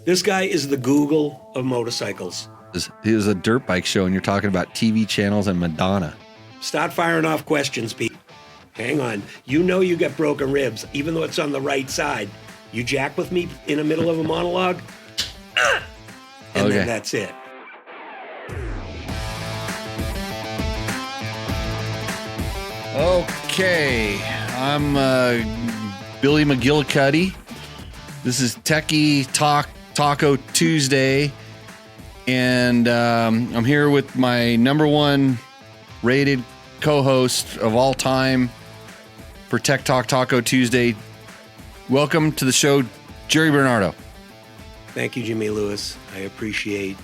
This guy is the Google of motorcycles. It was a dirt bike show, and you're talking about TV channels and Madonna. Start firing off questions, Pete. Hang on. You know you got broken ribs, even though it's on the right side. You jack with me in the middle of a monologue, and then that's it. Okay, I'm Billy McGillicuddy. This is Techie Talk Taco Tuesday, and I'm here with my number one rated co-host of all time for Tech Talk Taco Tuesday. Welcome to the show, Jerry Bernardo. Thank you, Jimmy Lewis. I appreciate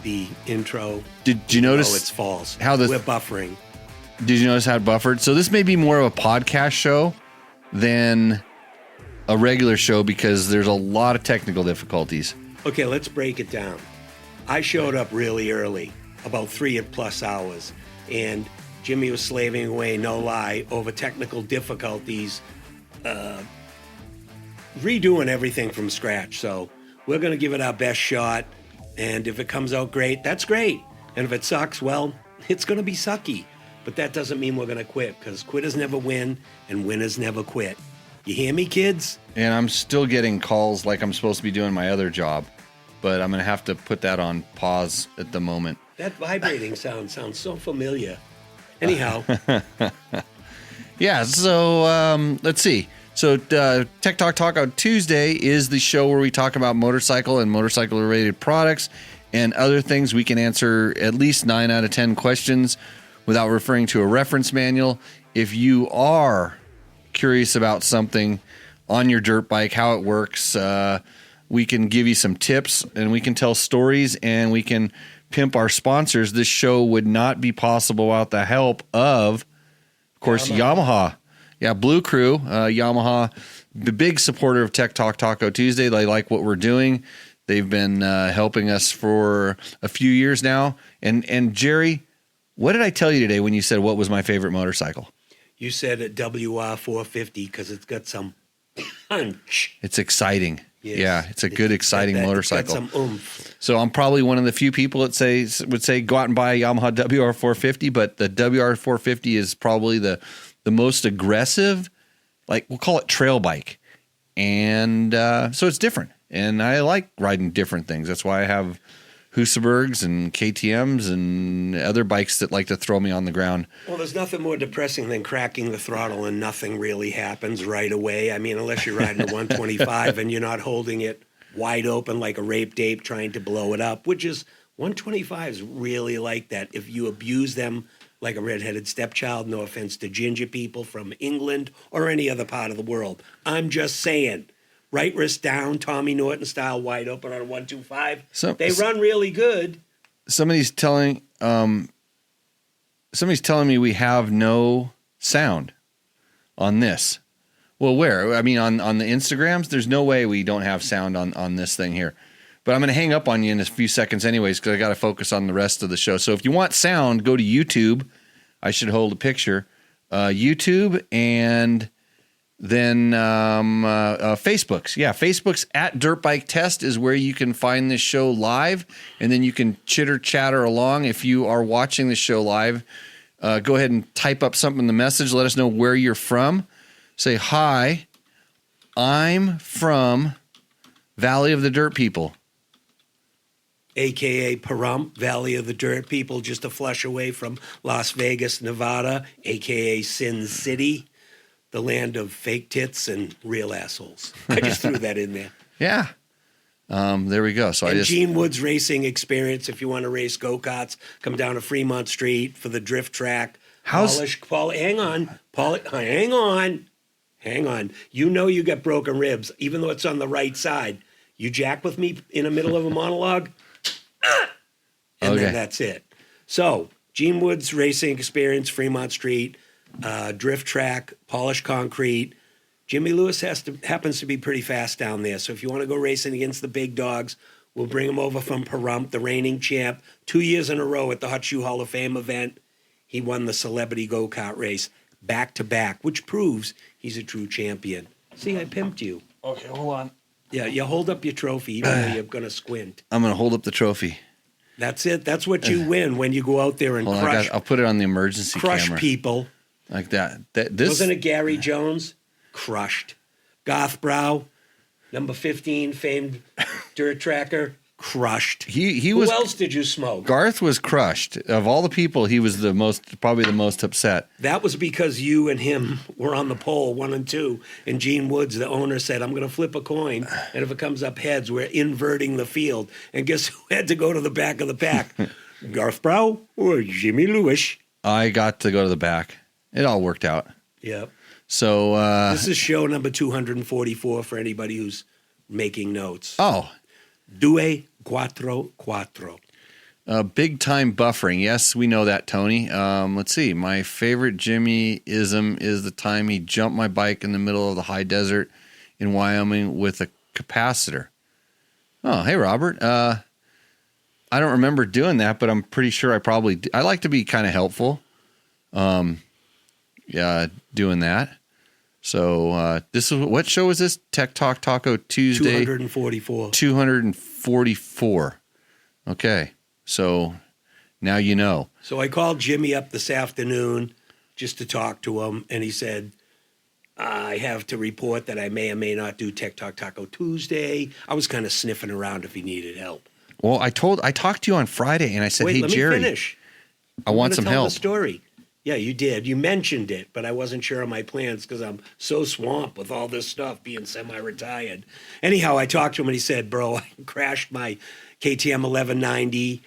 the intro. Did you notice? Oh, it's false. We're buffering. Did you notice how it buffered? So this may be more of a podcast show than a regular show because there's a lot of technical difficulties. Okay, let's break it down. I showed up really early, about 3+ hours, and Jimmy was slaving away, no lie, over technical difficulties, redoing everything from scratch. So we're going to give it our best shot, and if it comes out great, that's great. And if it sucks, well, it's going to be sucky. But that doesn't mean we're going to quit, because quitters never win and winners never quit. You hear me, kids? And I'm still getting calls like I'm supposed to be doing my other job, but I'm going to have to put that on pause at the moment. That vibrating sound sounds so familiar. Anyhow. Yeah, so let's see. So Tech Talk Taco Tuesday is the show where we talk about motorcycle and motorcycle-related products and other things. We can answer at least 9 out of 10 questions without referring to a reference manual. If you are curious about something on your dirt bike, how it works, we can give you some tips, and we can tell stories, and we can pimp our sponsors. This show would not be possible without the help of course, Yamaha. Yeah, Blue Crew, Yamaha, the big supporter of Tech Talk Taco Tuesday. They like what we're doing. They've been helping us for a few years now. And Jerry, what did I tell you today when you said what was my favorite motorcycle? You said a WR450 because it's got some punch. It's exciting. Yes. Yeah, it's a good, exciting motorcycle. It's got some oomph. So I'm probably one of the few people that would say go out and buy a Yamaha WR450, but the WR450 is probably the most aggressive, like we'll call it trail bike. And so it's different. And I like riding different things. That's why I have Husabergs and KTMs and other bikes that like to throw me on the ground. Well, there's nothing more depressing than cracking the throttle and nothing really happens right away. I mean, unless you're riding a 125 and you're not holding it wide open like a raped ape trying to blow it up, which is 125s really like that. If you abuse them like a redheaded stepchild, no offense to ginger people from England or any other part of the world. I'm just saying. Right wrist down, Tommy Norton style, wide open on a 125. They run really good. Somebody's telling me we have no sound on this. Well, where? I mean, on the Instagrams, there's no way we don't have sound on this thing here. But I'm going to hang up on you in a few seconds anyways because I got to focus on the rest of the show. So if you want sound, go to YouTube. I should hold a picture. YouTube and then Facebook's. Yeah, Facebook's at Dirt Bike Test is where you can find this show live, and then you can chitter-chatter along. If you are watching the show live, go ahead and type up something in the message. Let us know where you're from. Say, hi, I'm from Valley of the Dirt People. A.K.A. Pahrump, Valley of the Dirt People, just a flush away from Las Vegas, Nevada, a.k.a. Sin City, the land of fake tits and real assholes. I just threw that in there. Yeah. There we go. So Gene Woods Racing Experience, if you want to race go-karts, come down to Fremont Street for the drift track. Hang on. You know you got broken ribs, even though it's on the right side. You jack with me in the middle of a monologue, and then that's it. So, Gene Woods Racing Experience, Fremont Street, drift track, polished concrete. Jimmy Lewis happens to be pretty fast down there. So if you want to go racing against the big dogs, we'll bring him over from Pahrump, the reigning champ. 2 years in a row at the Hot Shoe Hall of Fame event, he won the celebrity go-kart race back to back, which proves he's a true champion. See, I pimped you. Okay, hold on. Yeah, you hold up your trophy even though you're going to squint. I'm going to hold up the trophy. That's it. That's what you win when you go out there and Hold on, crush I'll put it on the emergency camera. people. Like that. This Wasn't it Gary Jones? Crushed. Garth Brow, number 15, famed dirt tracker, crushed. He Who was. else did you smoke? Garth was crushed. Of all the people, he was probably the most upset. That was because you and him were on the pole, 1 and 2, and Gene Woods, the owner, said, I'm going to flip a coin, and if it comes up heads, we're inverting the field. And guess who had to go to the back of the pack? Garth Brow or Jimmy Lewis? I got to go to the back. It all worked out. Yep. So this is show number 244 for anybody who's making notes. Oh. 2, 4, 4. Big time buffering. Yes, we know that, Tony. Let's see. My favorite Jimmy-ism is the time he jumped my bike in the middle of the high desert in Wyoming with a capacitor. Oh, hey, Robert. I don't remember doing that, but I'm pretty sure I probably did. I like to be kind of helpful doing that. So this is what show is this? Tech Talk Taco Tuesday. 244. 244. Okay. So now you know. So I called Jimmy up this afternoon just to talk to him, and he said, I have to report that I may or may not do Tech Talk Taco Tuesday. I was kind of sniffing around if he needed help. Well, I talked to you on Friday, and I said, Wait, hey, let Jerry, me finish. I want some tell help. The story. Yeah, you did. You mentioned it, but I wasn't sure of my plans because I'm so swamped with all this stuff being semi-retired. Anyhow, I talked to him and he said, bro, I crashed my KTM 1190,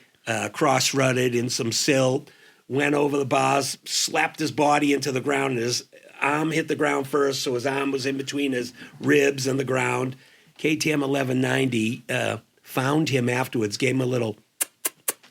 cross-rutted in some silt, went over the bars, slapped his body into the ground, and his arm hit the ground first, so his arm was in between his ribs and the ground. KTM 1190 found him afterwards, gave him a little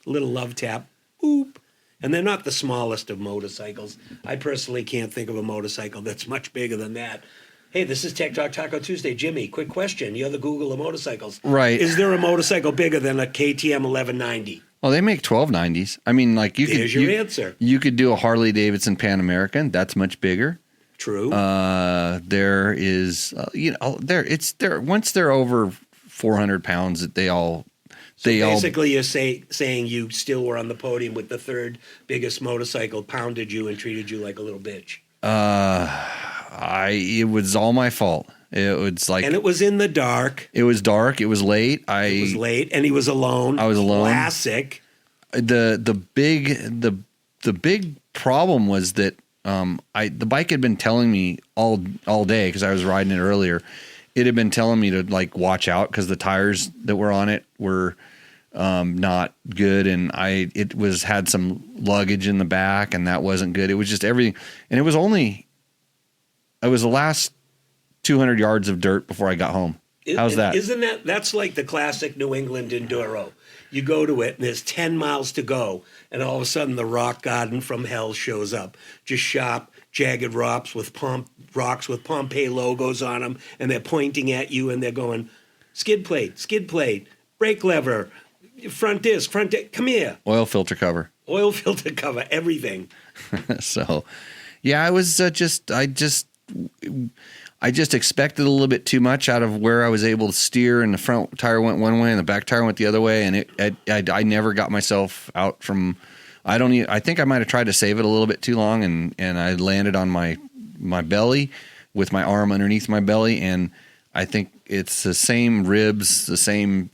love tap. Oop. And they're not the smallest of motorcycles. I personally can't think of a motorcycle that's much bigger than that. Hey, this is Tech Talk Taco Tuesday. Jimmy, quick question. You're the Google of motorcycles. Right. Is there a motorcycle bigger than a KTM 1190? Well, they make 1290s. I mean, like There's your answer. You could do a Harley Davidson Pan American. That's much bigger. True. There is, once they're over 400 pounds, Basically, you're saying you still were on the podium with the third biggest motorcycle, pounded you and treated you like a little bitch. It was all my fault. It was like, and it was in the dark. It was dark. It was late. It was late, and he was alone. I was alone. Classic. The big problem was that the bike had been telling me all day because I was riding it earlier. It had been telling me to like watch out because the tires that were on it were not good, and it had some luggage in the back, and that wasn't good. It was just everything, and it was the last 200 yards of dirt before I got home. How's that? Isn't that's like the classic New England enduro? You go to it, and there's 10 miles to go, and all of a sudden the rock garden from hell shows up. Just sharp, jagged rocks with Pompeii logos on them, and they're pointing at you, and they're going, skid plate, brake lever, front disc, come here. Oil filter cover, everything. So, yeah, I was I just expected a little bit too much out of where I was able to steer, and the front tire went one way and the back tire went the other way, and I never got myself out from. I think I might have tried to save it a little bit too long, and I landed on my belly with my arm underneath my belly, and I think it's the same ribs, the same.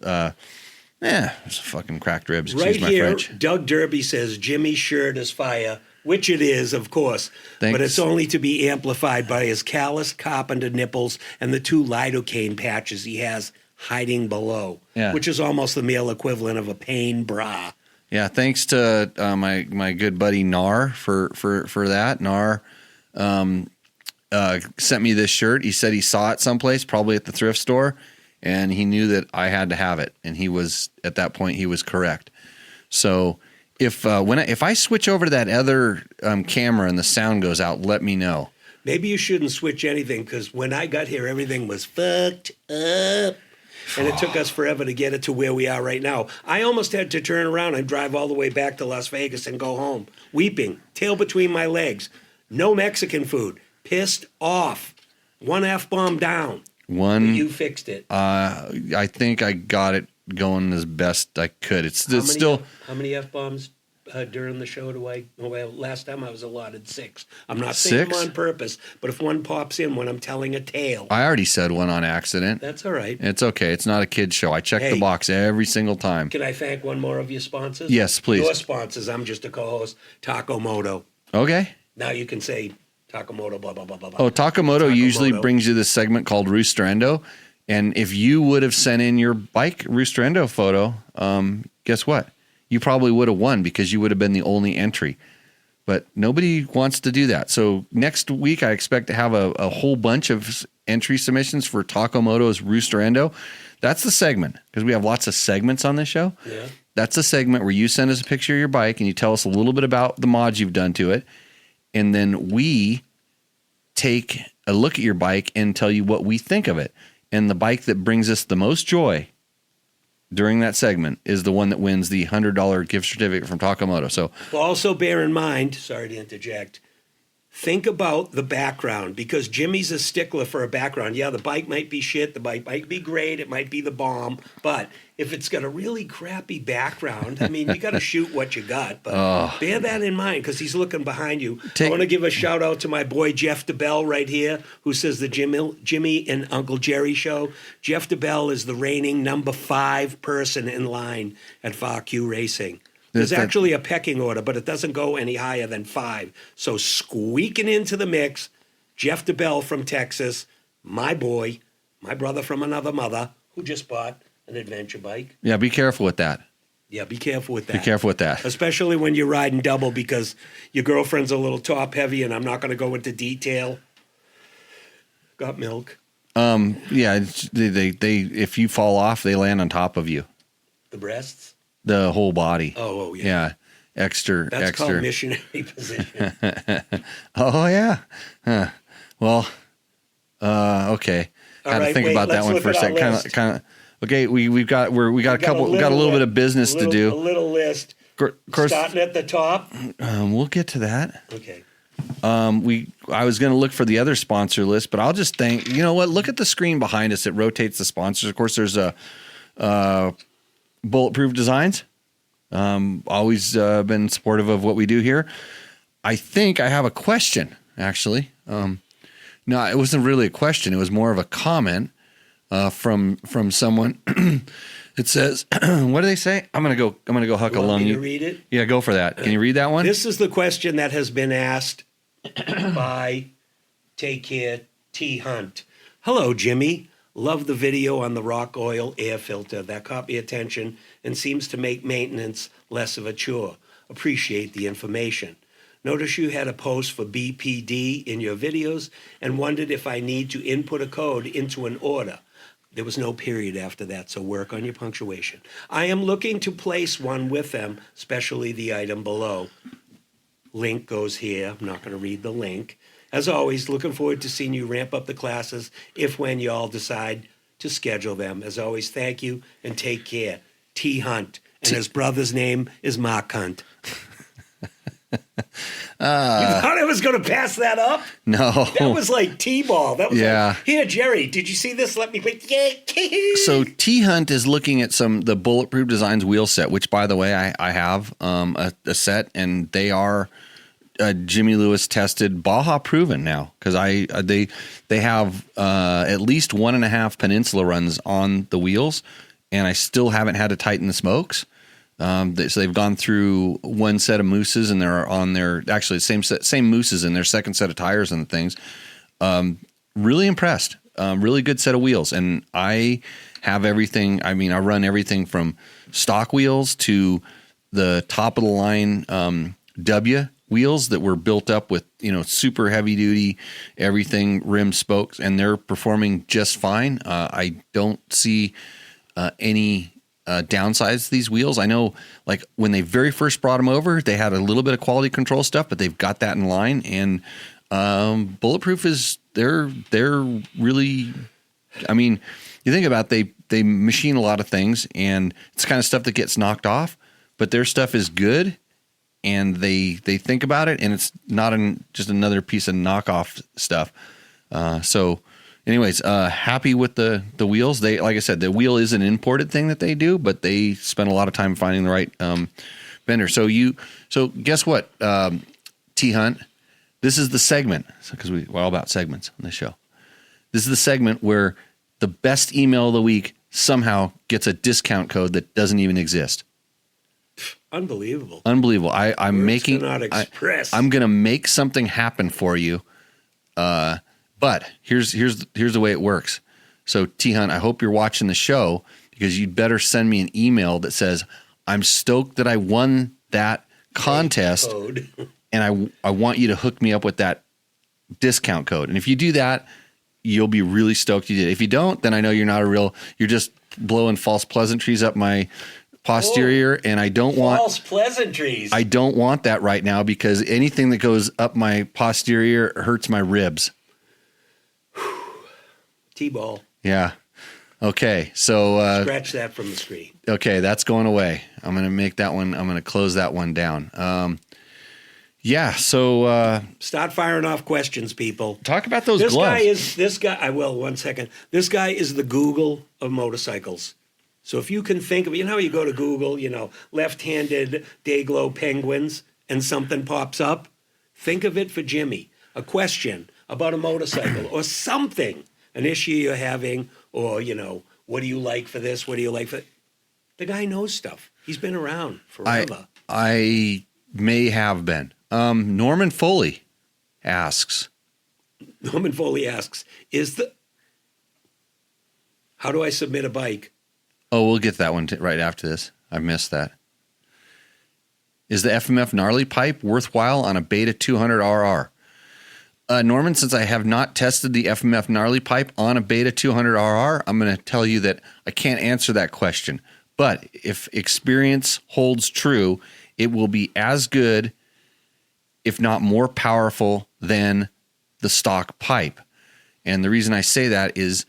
It's fucking cracked ribs. Excuse my French. Doug Derby says Jimmy's shirt is fire. Which it is, of course, Thanks. But it's only to be amplified by his callous carpenter nipples and the 2 lidocaine patches he has hiding below, which is almost the male equivalent of a pain bra. Yeah, thanks to my good buddy Nar for that. Nar sent me this shirt. He said he saw it someplace, probably at the thrift store, and he knew that I had to have it. And at that point he was correct. So. If I switch over to that other camera and the sound goes out, let me know. Maybe you shouldn't switch anything because when I got here, everything was fucked up. And it took us forever to get it to where we are right now. I almost had to turn around and drive all the way back to Las Vegas and go home, weeping, tail between my legs. No Mexican food. Pissed off. 1 F-bomb down. One, You fixed it. I think I got it going as best I could. It's How still. many F-bombs during the show do I? Well, last time I was allotted 6. I'm not saying them 6? on purpose, but if one pops in when I'm telling a tale, I already said one on accident. that's all right. It's okay. It's not a kid's show. I check the Hey. box every single time. Can I thank one more of your sponsors? Yes, please. Your sponsors. I'm just a co-host. Takamoto. Okay. Now you can say Takamoto, blah, blah, blah, blah, blah. Oh, Takamoto usually brings you this segment called Roosterendo. And if you would have sent in your bike Roosterendo photo, guess what? You probably would have won because you would have been the only entry. But nobody wants to do that. So next week, I expect to have a whole bunch of entry submissions for Takamoto's Roosterendo. That's the segment, because we have lots of segments on this show. Yeah. That's the segment where you send us a picture of your bike and you tell us a little bit about the mods you've done to it. And then we take a look at your bike and tell you what we think of it. And the bike that brings us the most joy during that segment is the one that wins the $100 gift certificate from Takamoto. So Well, also bear in mind, sorry to interject, think about the background, because Jimmy's a stickler for a background. Yeah, the bike might be shit, the bike might be great, it might be the bomb, but if it's got a really crappy background, I mean, you got to shoot what you got. But bear that in mind, because he's looking behind you. I want to give a shout out to my boy Jeff DeBell right here, who says the Jimmy and Uncle Jerry show. Jeff DeBell is the reigning number 5 person in line at FAQ Racing. There's actually a pecking order, but it doesn't go any higher than 5. So squeaking into the mix, Jeff DeBell from Texas, my boy, my brother from another mother, who just bought an adventure bike. yeah, be careful with that. Yeah, be careful with that. Be careful with that. Especially when you're riding double, because your girlfriend's a little top heavy, and I'm not going to go into detail. Got milk. Yeah, they if you fall off, they land on top of you. The breasts? The whole body. Oh yeah. Yeah. Extra. That's called missionary position. Oh yeah. Huh. Well, okay. Got to think about that one for a second. Kind of. Okay, we got a little bit of business to do. A little list. Of course, starting at the top. We'll get to that. Okay. I was going to look for the other sponsor list, but I'll just thank. You know what? Look at the screen behind us. It rotates the sponsors. Of course, there's a Bulletproof Designs. Always been supportive of what we do here. I think I have a question, actually. No, it wasn't really a question. It was more of a comment from someone. It says, "What do they say?" I'm gonna go huck a lung. You read it? Yeah, go for that. Can you read that one? This is the question that has been asked by Take Care T Hunt. Hello, Jimmy. Love the video on the rock oil air filter. That caught my attention and seems to make maintenance less of a chore. Appreciate the information. Notice you had a post for BPD in your videos and wondered if I need to input a code into an order. There was no period after that, so work on your punctuation. I am looking to place one with them, especially the item below. Link goes here. I'm not going to read the link. As always, looking forward to seeing you ramp up the classes if when you all decide to schedule them. As always, thank you and take care. T Hunt. And his brother's name is Mark Hunt. You thought I was going to pass that up? No. That was like T-ball. That was Yeah. like, here, Jerry, did you see this? Let me put, So T Hunt is looking at the Bulletproof Designs wheel set, which, by the way, I have a set, and they are Jimmy Lewis tested, Baja proven now, because they have at least 1.5 Peninsula runs on the wheels, and I still haven't had to tighten the smokes. So they've gone through one set of mooses, and they're on their actually same mooses in their second set of tires and things. Really impressed. Really good set of wheels, and I have everything. I mean, I run everything from stock wheels to the top of the line W wheels that were built up with super heavy duty everything, rim, spokes, and they're performing just fine. I don't see any downsides to these wheels. I know, like when they very first brought them over, they had a little bit of quality control stuff, but they've got that in line. And Bulletproof is they're really. I mean, you think about they machine a lot of things, and it's kind of stuff that gets knocked off, but their stuff is good, and they think about it, and it's not just another piece of knockoff stuff. So anyways, happy with the wheels. They, like I said, the wheel is an imported thing that they do, but they spend a lot of time finding the right vendor. So guess what, T Hunt? This is the segment, because we're all about segments on this show. This is the segment where the best email of the week somehow gets a discount code that doesn't even exist. Unbelievable. I'm Words cannot express. I'm going to make something happen for you. But here's the way it works. So T Hunt, I hope you're watching the show, because you'd better send me an email that says, I'm stoked that I won that contest. Code. And I want you to hook me up with that discount code. And if you do that, you'll be really stoked you did. If you don't, then I know you're just blowing false pleasantries up my posterior. And I don't want false pleasantries. I don't want that right now, because anything that goes up my posterior hurts my ribs. T-ball. Yeah. Okay. So scratch that from the screen. Okay, that's going away. I'm going to make that one. I'm going to close that one down. Yeah. So start firing off questions, people. Talk about those gloves. This guy. I will. 1 second. This guy is the Google of motorcycles. So if you can think of, how you go to Google, left-handed day-glow penguins, and something pops up, think of it for Jimmy. A question about a motorcycle or something, an issue you're having, or, what do you like for this? What do you like for... The guy knows stuff. He's been around forever. I may have been. Norman Foley asks, how do I submit a bike? Oh, we'll get that one right after this. I missed that. Is the FMF gnarly pipe worthwhile on a Beta 200RR? Norman, since I have not tested the FMF gnarly pipe on a Beta 200RR, I'm going to tell you that I can't answer that question. But if experience holds true, it will be as good, if not more powerful, than the stock pipe. And the reason I say that is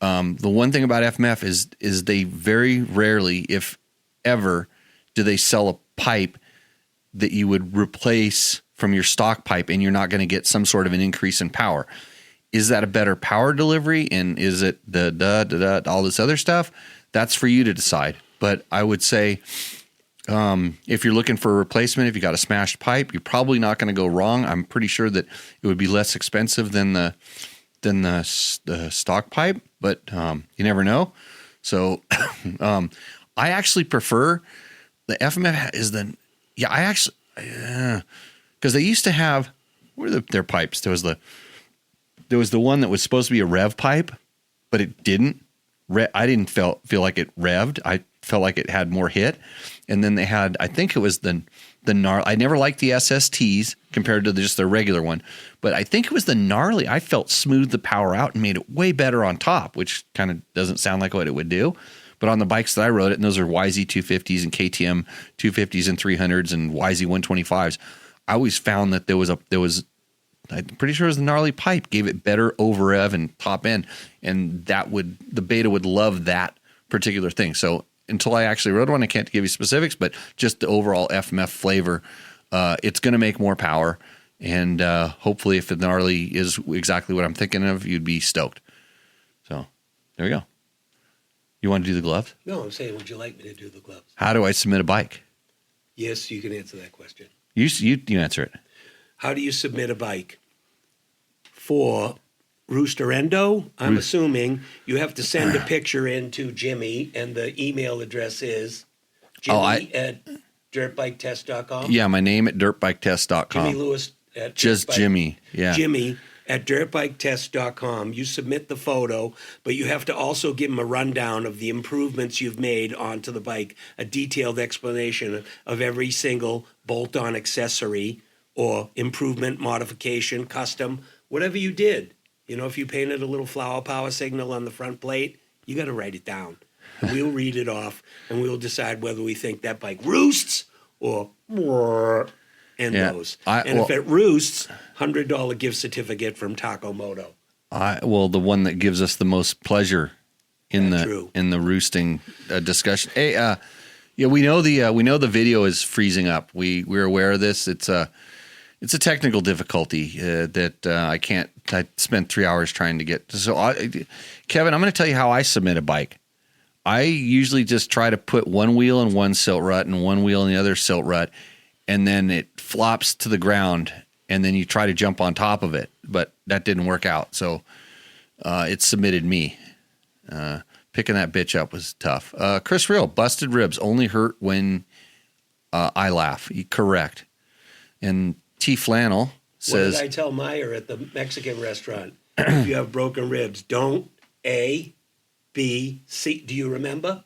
the one thing about FMF is they very rarely, if ever, do they sell a pipe that you would replace from your stock pipe, and you're not going to get some sort of an increase in power. Is that a better power delivery? And is it all this other stuff? That's for you to decide. But I would say if you're looking for a replacement, if you got a smashed pipe, you're probably not going to go wrong. I'm pretty sure that it would be less expensive than the stock pipe, but you never know. So I actually prefer the FMF is because they used to have, what are their pipes? There was the one that was supposed to be a rev pipe, but it didn't. I didn't feel like it revved. I felt like it had more hit. And then they had, I think it was the gnarly. I never liked the SSTs compared to just the regular one, but I think it was the gnarly. I felt smoothed the power out and made it way better on top, which kind of doesn't sound like what it would do. But on the bikes that I rode it, and those are YZ 250s and KTM 250s and 300s and YZ 125s, I always found that there was I'm pretty sure it was the gnarly pipe gave it better over rev and top end, and the Beta would love that particular thing. So until I actually rode one, I can't give you specifics, but just the overall FMF flavor, it's going to make more power, and hopefully, if the gnarly is exactly what I'm thinking of, you'd be stoked. So there we go. You want to do the gloves? No, I'm saying, would you like me to do the gloves? How do I submit a bike? Yes, you can answer that question. You answer it. How do you submit a bike? For Roosterendo, I'm assuming you have to send a picture in to Jimmy, and the email address is Jimmy at dirtbiketest.com. Yeah, my name at dirtbiketest.com. Jimmy Lewis at just Jimmy. Yeah. Jimmy at dirtbiketest.com. You submit the photo, but you have to also give him a rundown of the improvements you've made onto the bike, a detailed explanation of every single bolt-on accessory or improvement, modification, custom, whatever you did. If you painted a little flower power signal on the front plate, you got to write it down. And we'll read it off, and we'll decide whether we think that bike roosts or those. If it roosts, $100 gift certificate from Taco Moto. The one that gives us the most pleasure in the roosting discussion. Hey, we know the video is freezing up. We're aware of this. It's it's a technical difficulty that I can't. I spent 3 hours trying to get. So, Kevin, I'm going to tell you how I submit a bike. I usually just try to put one wheel in one silt rut and one wheel in the other silt rut, and then it flops to the ground, and then you try to jump on top of it. But that didn't work out, so it submitted me. Picking that bitch up was tough. Chris Real, busted ribs only hurt when I laugh. Correct. And T. Flannel says, what did I tell Meyer at the Mexican restaurant? If you have broken ribs, don't A, B, C. Do you remember?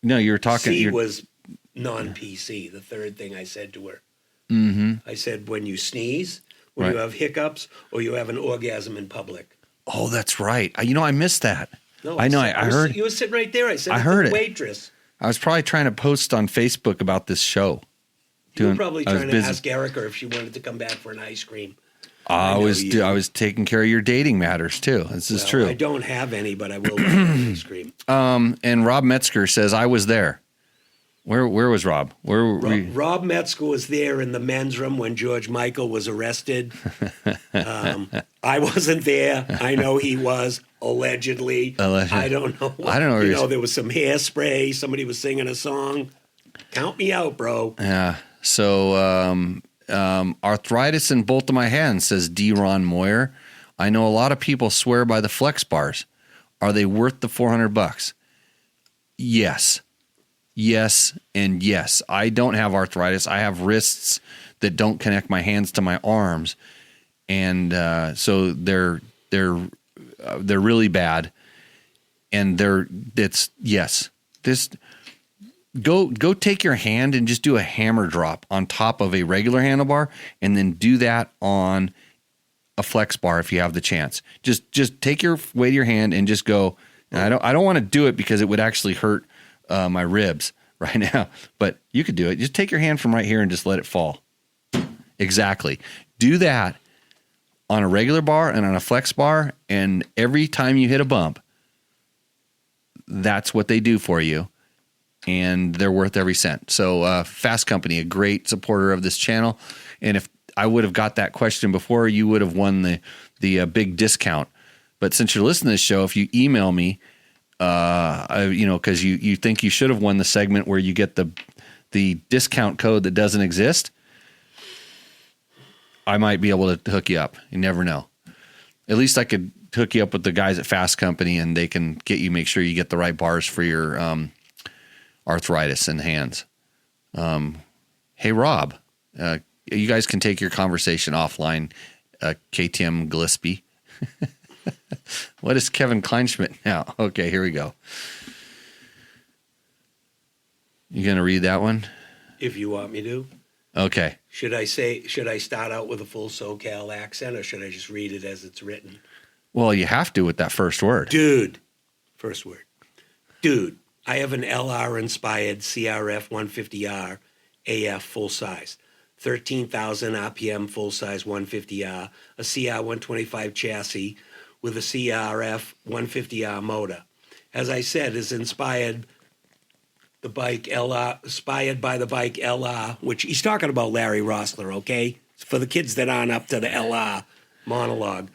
no, you were talking. C was non-PC, the third thing I said to her. Mm-hmm. I said, when you sneeze, when Right. you have hiccups, or you have an orgasm in public. Oh, that's right. I missed that. No, I know. said- I heard. You were sitting right there. I said, I to heard the it. waitress. I was probably trying to post on Facebook about this show. You were probably I was trying to busy. ask Erica if she wanted to come back for an ice cream. I know was you. I was taking care of your dating matters too. This is Well, true. I don't have any, but I will buy an ice cream. And Rob Metzger says I was there. Where was Rob? Where were we? Rob Metzger was there in the men's room when George Michael was arrested. I wasn't there. I know he was, allegedly. I don't know. I don't know where You he's- know, there was some hairspray. Somebody was singing a song. Count me out, bro. Yeah. So arthritis in both of my hands, says D. Ron Moyer. I know a lot of people swear by the flex bars. Are they worth the $400? Yes. Yes and yes. I don't have arthritis. I have wrists that don't connect my hands to my arms, and so they're really bad. And yes. This go take your hand and just do a hammer drop on top of a regular handlebar, and then do that on a flex bar if you have the chance. Just take your weight of your hand and just go. And I don't want to do it because it would actually hurt my ribs right now, but you could do it. Just take your hand from right here and just let it fall. Exactly. Do that on a regular bar and on a flex bar, and every time you hit a bump, that's what they do for you, and they're worth every cent. So Fast Company, a great supporter of this channel, and if I would have got that question before, you would have won the big discount. But since you're listening to this show, if you email me, because you think you should have won the segment where you get the discount code that doesn't exist, I might be able to hook you up. You never know. At least I could hook you up with the guys at Fast Company, and they can make sure you get the right bars for your arthritis in hands. Hey, Rob, you guys can take your conversation offline, KTM Gillespie. What is Kevin Kleinschmidt now? Okay, here we go. You going to read that one? If you want me to. Okay. Should I start out with a full SoCal accent, or should I just read it as it's written? Well, you have to with that first word. Dude. First word. Dude, I have an LR-inspired CRF 150R AF full size. 13,000 RPM full size 150R, a CR 125 chassis with a CRF 150R motor. As I said, is inspired by the bike LR, which he's talking about Larry Rossler, okay? For the kids that aren't up to the LR monologue.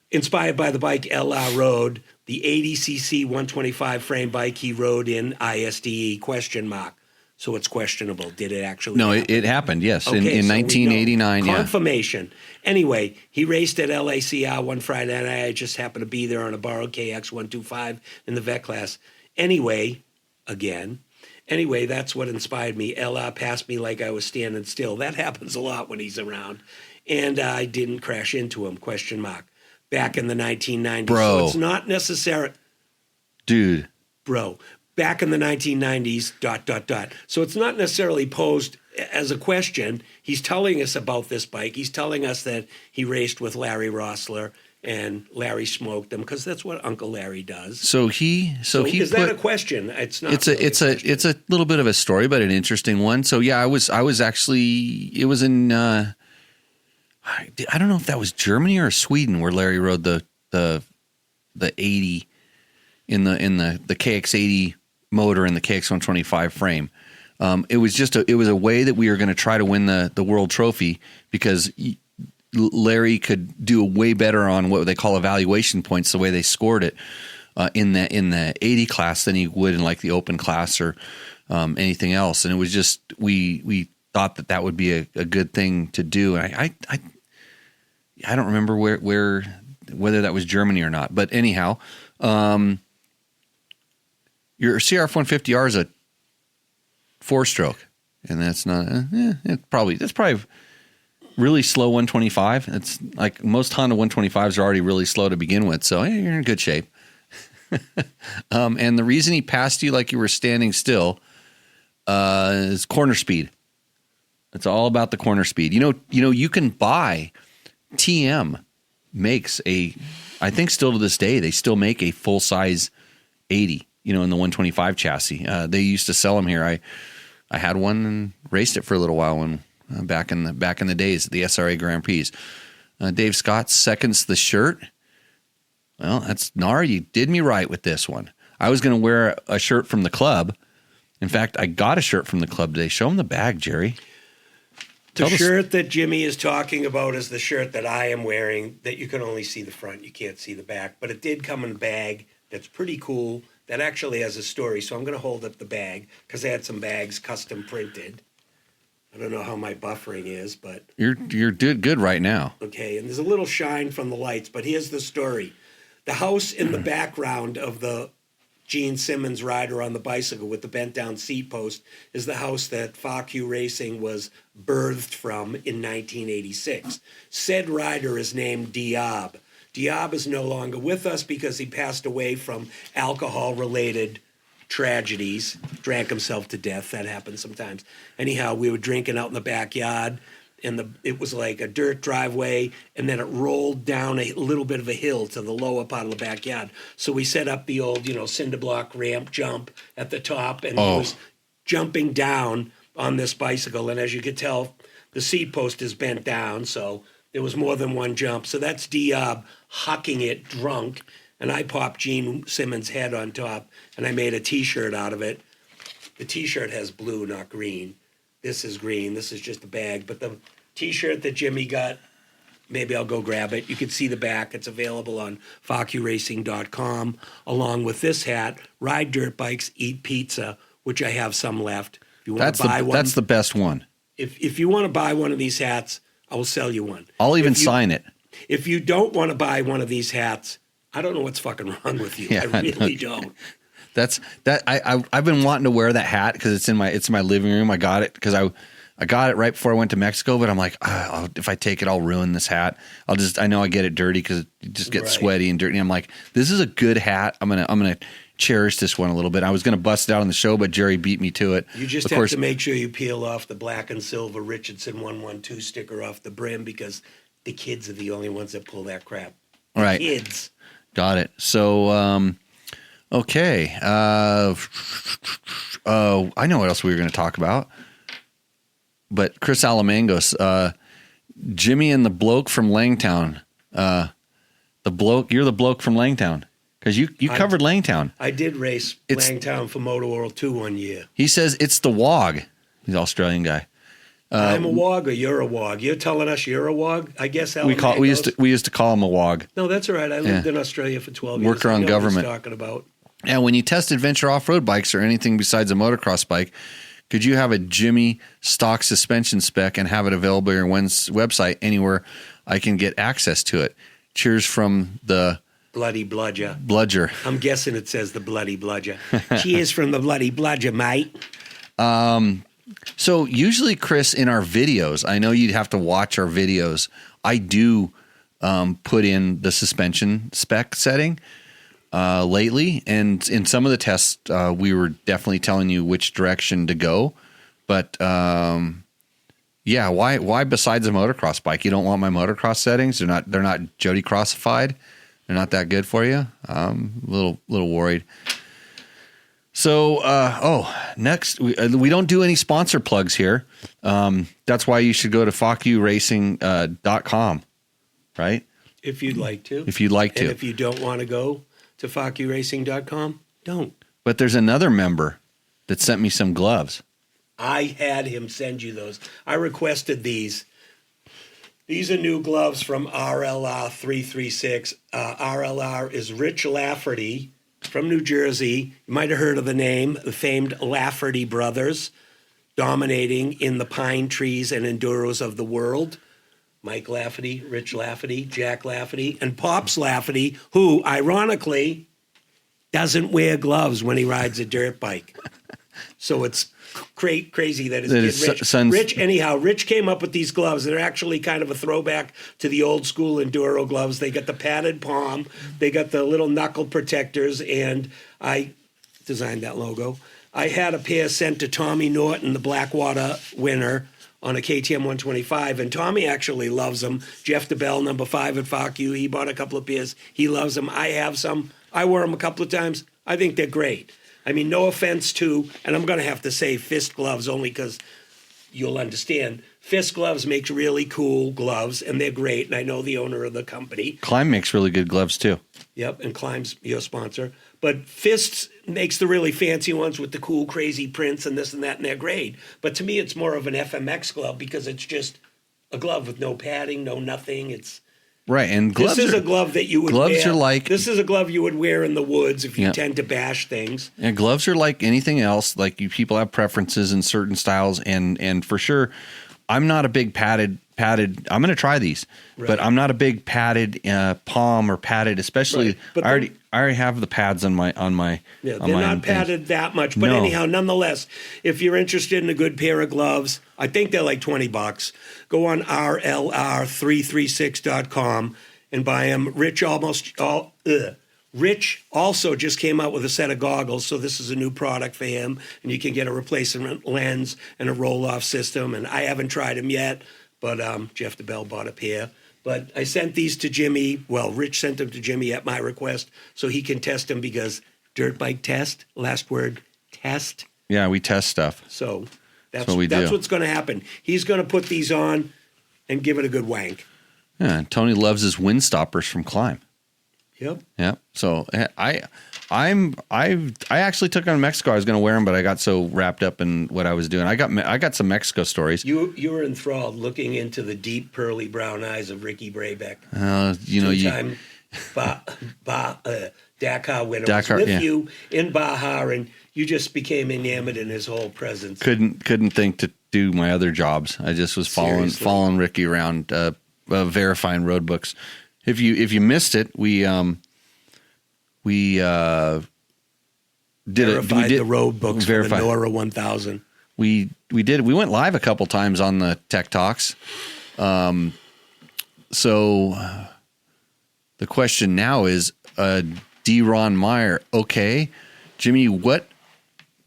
Inspired by the bike LR Road, the 80cc 125 frame bike he rode in ISDE ? So it's questionable. Did it actually happen? It happened, yes, Okay, in so we know. 1989. Yeah. Confirmation. Anyway, he raced at LACR one Friday night. I just happened to be there on a borrowed KX125 in the vet class. Anyway, that's what inspired me. LR passed me like I was standing still. That happens a lot when he's around. And I didn't crash into him, ? Back in the 1990s. Bro. So it's not necessary. Dude. Bro. Back in the 1990s, ... So it's not necessarily posed as a question. He's telling us about this bike. He's telling us that he raced with Larry Rossler and Larry smoked him, because that's what Uncle Larry does. So he is that a question? It's not. It's really it's a little bit of a story, but an interesting one. So yeah, I was actually, it was in I don't know if that was Germany or Sweden where Larry rode the 80 in the KX80 motor and the KX125 frame. It was a way that we were going to try to win the world trophy because Larry could do way better on what they call evaluation points, the way they scored it in the 80 class than he would in like the open class or anything else. And it was just we thought that would be a good thing to do. And I don't remember whether that was Germany or not, but anyhow, your CRF-150R is a 4-stroke, and that's not. That's probably really slow 125. It's like most Honda 125s are already really slow to begin with, so you're in good shape. And the reason he passed you like you were standing still is corner speed. It's all about the corner speed. You can buy TM makes I think still to this day they still make a full size 80. In the 125 chassis. They used to sell them here. I had one and raced it for a little while when back in the days at the SRA Grand Prix. Dave Scott seconds the shirt. Well, that's Nar. You did me right with this one. I was going to wear a shirt from the club. In fact, I got a shirt from the club today. Show them the bag, Jerry. The shirt that Jimmy is talking about is the shirt that I am wearing that you can only see the front. You can't see the back. But it did come in a bag that's pretty cool. That actually has a story, so I'm going to hold up the bag because I had some bags custom printed. I don't know how my buffering is, but... You're good right now. Okay, and there's a little shine from the lights, but here's the story. The house in the background of the Gene Simmons rider on the bicycle with the bent-down seat post is the house that FAQ Racing was birthed from in 1986. Said rider is named Diab. Diab is no longer with us because he passed away from alcohol-related tragedies, drank himself to death. That happens sometimes. Anyhow, we were drinking out in the backyard, and it was like a dirt driveway, and then it rolled down a little bit of a hill to the lower part of the backyard. So we set up the old, cinder block ramp jump at the top, and he was jumping down on this bicycle. And as you could tell, the seat post is bent down, so there was more than one jump. So that's Diab hucking it drunk, and I popped Gene Simmons' head on top, and I made a T-shirt out of it. The T-shirt has blue, not green. This is green. This is just a bag. But the T-shirt that Jimmy got, maybe I'll go grab it. You can see the back. It's available on FAQRacing.com, along with this hat, Ride Dirt Bikes, Eat Pizza, which I have some left. If you want to buy one. That's the best one. If you want to buy one of these hats, I will sell you one. I'll even sign it. If you don't want to buy one of these hats, I don't know what's fucking wrong with you. Yeah, I really don't. I've been wanting to wear that hat because it's in my living room. I got it because I got it right before I went to Mexico, but I'm like, if I take it, I'll ruin this hat. I know I get it dirty because it just gets sweaty and dirty. I'm like, this is a good hat. I'm gonna cherish this one a little bit. I was gonna bust it out on the show, but Jerry beat me to it. You just have to make sure you peel off the black and silver Richardson 112 sticker off the brim because the kids are the only ones that pull that crap. All right, kids. Got it. So, okay. I know what else we were going to talk about. But Chris Alamangos, Jimmy and the bloke from Langtown. You're the bloke from Langtown because you covered Langtown. I did race Langtown for Motor World 2 one year. He says it's the WOG. He's an Australian guy. I'm a WOG or you're a WOG. You're telling us you're a WOG? I guess we used to call him a WOG. No, that's all right. I lived in Australia for 12 years. Worked around government. What he's talking about. Yeah, when you test adventure off-road bikes or anything besides a motocross bike, could you have a Jimmy stock suspension spec and have it available on your website anywhere I can get access to it? Cheers from the Bloody Bludger. Bludger. I'm guessing it says the Bloody Bludger. Cheers from the Bloody Bludger, mate. So usually, Chris, in our videos, I know you'd have to watch our videos. I do put in the suspension spec setting lately, and in some of the tests, we were definitely telling you which direction to go. But yeah, why besides a motocross bike? You don't want my motocross settings? They're not Jody Crossified. They're not that good for you. I'm a little worried. So, next, we don't do any sponsor plugs here. That's why you should go to FAQRacing.com, right? If you'd like to. If you'd like to. And if you don't want to go to FAQRacing.com, don't. But there's another member that sent me some gloves. I had him send you those. I requested these. These are new gloves from RLR 336. RLR is Rich Lafferty from New Jersey. You might have heard of the name, the famed Lafferty brothers, dominating in the pine trees and enduros of the world. Mike Lafferty, Rich Lafferty, Jack Lafferty, and Pops Lafferty, who, ironically, doesn't wear gloves when he rides a dirt bike. So it's crazy that his kid Rich came up with these gloves. They're actually kind of a throwback to the old school enduro gloves. They got the padded palm, they got the little knuckle protectors, and I designed that logo. I had a pair sent to Tommy Norton, the Blackwater winner, on a KTM 125, and Tommy actually loves them. Jeff DeBell, number 5 at Fuck You, he bought a couple of pairs. He loves them. I have some. I wear them a couple of times. I think they're great. I mean, no offense to, and I'm going to have to say fist gloves only because you'll understand. Fist gloves makes really cool gloves, and they're great, and I know the owner of the company. Climb makes really good gloves, too. Yep, and Climb's your sponsor. But Fists makes the really fancy ones with the cool, crazy prints and this and that, and they're great. But to me, it's more of an FMX glove because it's just a glove with no padding, no nothing. It's right, and gloves. This is a glove that you would gloves wear. Are like this is a glove you would wear in the woods if you tend to bash things. And gloves are like anything else. Like people have preferences in certain styles, and for sure, I'm not a big padded. I'm going to try these, right. But I'm not a big padded palm or padded, especially. Right. I already have the pads on my. Yeah, they're not padded that much, but anyhow, nonetheless, if you're interested in a good pair of gloves, I think they're like $20. Go on RLR336.com and buy them. Rich also just came out with a set of goggles, so this is a new product for him, and you can get a replacement lens and a roll-off system. And I haven't tried them yet, but Jeff DeBell bought a pair. But I sent these to Jimmy. Well, Rich sent them to Jimmy at my request so he can test them because dirt bike test, last word, test. Yeah, we test stuff. So that's what's going to happen. He's going to put these on and give it a good wank. Yeah, Tony loves his wind stoppers from Climb. Yep. Yeah. So I actually took on Mexico. I was going to wear them, but I got so wrapped up in what I was doing. I got some Mexico stories. You were enthralled looking into the deep pearly brown eyes of Ricky Brabeck. Two-time Dakar winner was with you in Baja, and you just became enamored in his whole presence. Couldn't think to do my other jobs. I just was following Ricky around, verifying road books. If you missed it, we verified the road books for the Nora 1000. We did. We went live a couple times on the Tech Talks. So the question now is, D. Ron Meyer. Okay, Jimmy, what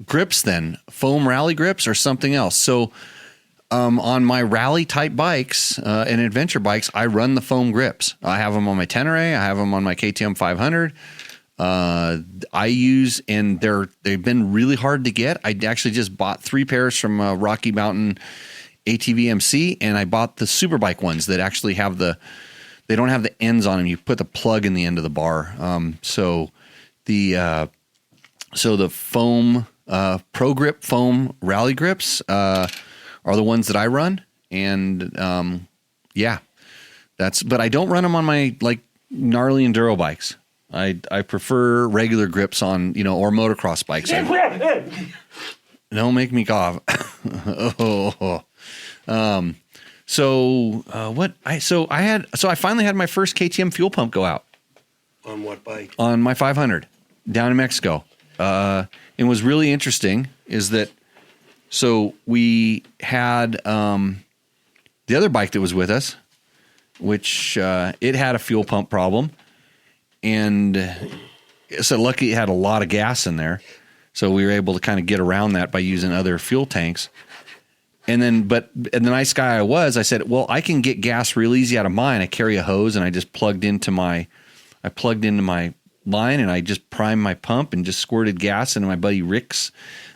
grips then? Foam rally grips or something else? So on my rally type bikes and adventure bikes, I run the foam grips. I have them on my Tenere. I have them on my KTM 500. I use, and they've been really hard to get. I actually just bought 3 pairs from Rocky Mountain ATV MC, and I bought the Superbike ones that actually have they don't have the ends on them. You put the plug in the end of the bar. So the foam Pro Grip foam rally grips are the ones that I run, and but I don't run them on my like gnarly enduro bikes. I prefer regular grips on, or motocross bikes. Don't make me cough. I finally had my first KTM fuel pump go out. On what bike? On my 500 down in Mexico. It was really interesting is that, so we had the other bike that was with us, which it had a fuel pump problem. And so lucky it had a lot of gas in there. So we were able to kind of get around that by using other fuel tanks. And the nice guy I said, well, I can get gas real easy out of mine. I carry a hose and I just plugged into my line and I just primed my pump and just squirted gas into my buddy Rick's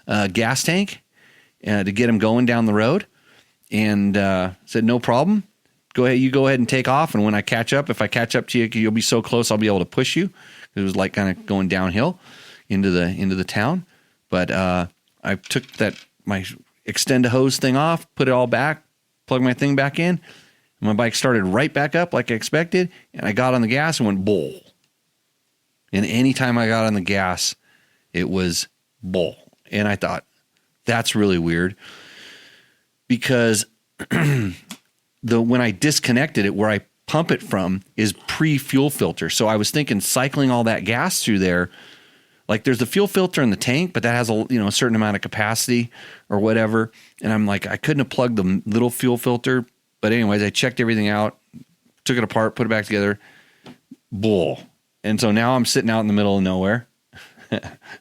gas tank to get him going down the road. And said, no problem. Go ahead and take off. And when I catch up, if I catch up to you, you'll be so close, I'll be able to push you. It was like kind of going downhill into the town. But I took extend a hose thing off, put it all back, plug my thing back in. My bike started right back up like I expected, and I got on the gas and went bull. And anytime I got on the gas, it was bull. And I thought, that's really weird, because when I disconnected it, where I pump it from is pre-fuel filter. So I was thinking cycling all that gas through there, like there's the fuel filter in the tank, but that has a certain amount of capacity or whatever. And I'm like, I couldn't have plugged the little fuel filter. But anyways, I checked everything out, took it apart, put it back together. Bull. And so now I'm sitting out in the middle of nowhere.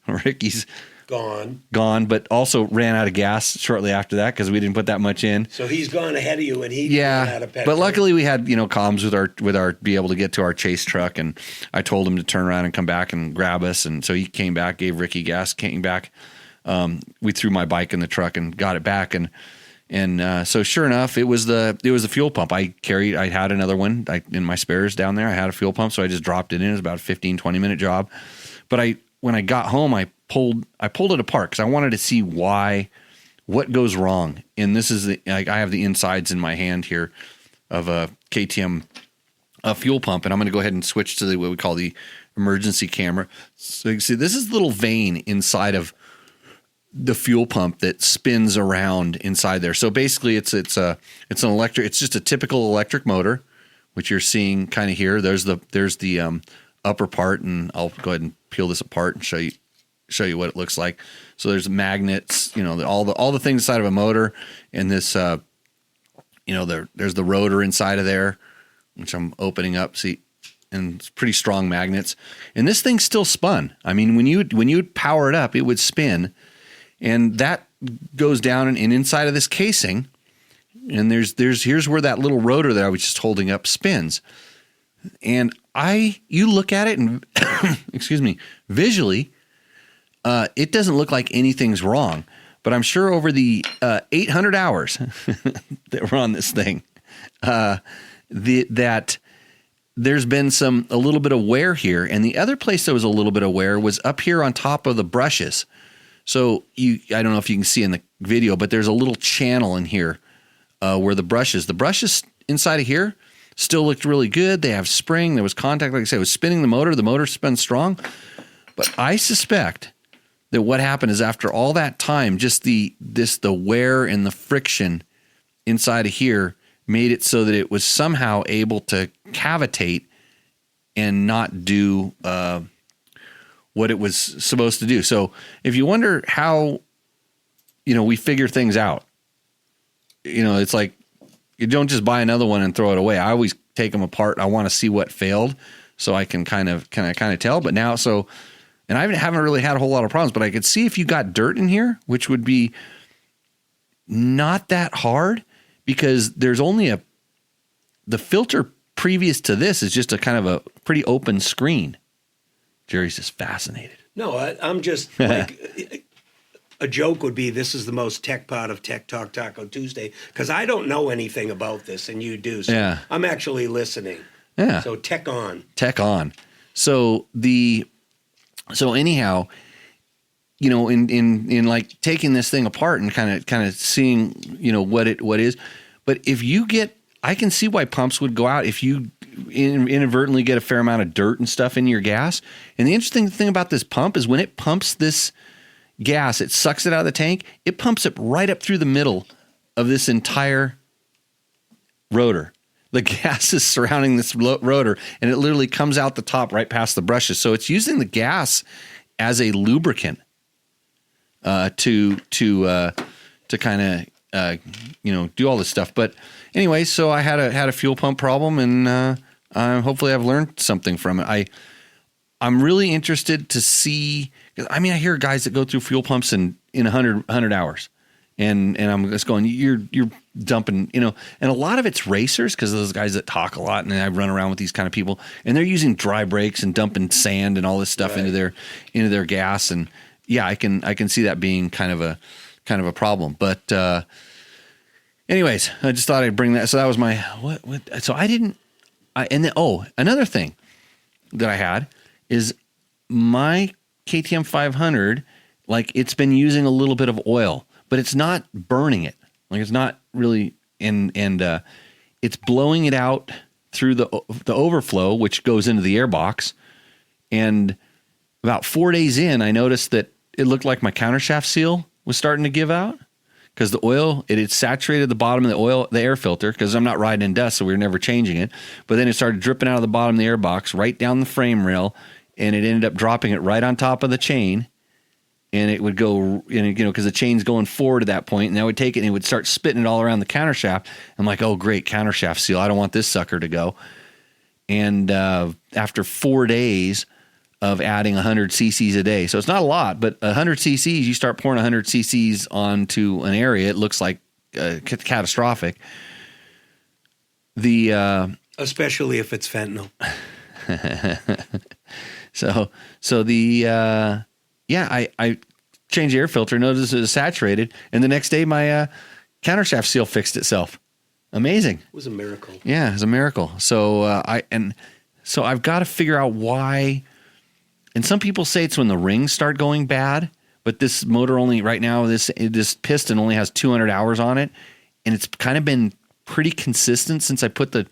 Ricky's gone, but also ran out of gas shortly after that because we didn't put that much in. So he's gone ahead of you, and he ran out of petrol. But luckily we had comms with our be able to get to our chase truck, and I told him to turn around and come back and grab us, and so he came back, gave Ricky gas, came back. We threw my bike in the truck and got it back, and so sure enough, it was the fuel pump. I had another one in my spares down there. I had a fuel pump, so I just dropped it in. It was about a 15-20 minute job. But when I got home, I pulled it apart because I wanted to see what goes wrong. And this is I have the insides in my hand here of a KTM fuel pump, and I'm going to go ahead and switch to what we call the emergency camera. So you can see this is a little vein inside of the fuel pump that spins around inside there. So basically it's an electric, it's just a typical electric motor, which you're seeing kind of here. There's the upper part, and I'll go ahead and peel this apart and show you what it looks like. So there's magnets, all the things inside of a motor, and this, there's the rotor inside of there, which I'm opening up. See, and it's pretty strong magnets. And this thing still spun. I mean, when you would power it up, it would spin. And that goes down and inside of this casing, and here's where that little rotor that I was just holding up spins. And you look at it and excuse me, visually, it doesn't look like anything's wrong. But I'm sure over the 800 hours that we're on this thing, that there's been a little bit of wear here. And the other place that was a little bit of wear was up here on top of the brushes. So I don't know if you can see in the video, but there's a little channel in here where the brushes inside of here still looked really good. They have spring. There was contact. Like I said, it was spinning the motor. The motor spun strong. But I suspect that what happened is after all that time, just the wear and the friction inside of here made it so that it was somehow able to cavitate and not do what it was supposed to do. So if you wonder how, we figure things out, it's like you don't just buy another one and throw it away. I always take them apart. I want to see what failed so I can kind of tell. But now, and I haven't really had a whole lot of problems, but I could see if you got dirt in here, which would be not that hard because there's only the filter previous to this is just a kind of a pretty open screen. Jerry's just fascinated. No, I'm just like, a joke would be, this is the most tech pod of Tech Talk Taco Tuesday, because I don't know anything about this and you do. So yeah. I'm actually listening. Yeah. So tech on. So anyhow, in like taking this thing apart and kind of seeing, what it is. But if you I can see why pumps would go out if you inadvertently get a fair amount of dirt and stuff in your gas. And the interesting thing about this pump is when it pumps this gas, it sucks it out of the tank. It pumps it right up through the middle of this entire rotor. The gas is surrounding this rotor, and it literally comes out the top right past the brushes. So it's using the gas as a lubricant to kind of do all this stuff. But anyway, so I had a fuel pump problem, and hopefully I've learned something from it. I'm really interested to see. I mean, I hear guys that go through fuel pumps in 100 hours, and I'm just going, you're dumping, and a lot of it's racers because those guys that talk a lot, and I run around with these kind of people, and they're using dry brakes and dumping sand and all this stuff into their gas, and yeah, I can see that being kind of a problem, but. Anyways, I just thought I'd bring that. So that was my what. So another thing that I had is my KTM 500. Like it's been using a little bit of oil, but it's not burning it. Like it's not really, and it's blowing it out through the overflow, which goes into the air box. And about 4 days in, I noticed that it looked like my countershaft seal was starting to give out because the oil, it had saturated the bottom of the air filter, because I'm not riding in dust, so we were never changing it. But then it started dripping out of the bottom of the air box right down the frame rail, and it ended up dropping it right on top of the chain. And it would go, because the chain's going forward at that point, and I would take it and it would start spitting it all around the countershaft. I'm like, oh, great, countershaft seal. I don't want this sucker to go. And after 4 days of adding 100 cc's a day, so it's not a lot, but 100 cc's, you start pouring 100 cc's onto an area, it looks like catastrophic. Especially if it's fentanyl. I changed the air filter, noticed it was saturated, and the next day my countershaft seal fixed itself. Amazing. It was a miracle. Yeah, it was a miracle. So I've got to figure out why. And some people say it's when the rings start going bad, but this motor only right now, this piston only has 200 hours on it, and it's kind of been pretty consistent since I put the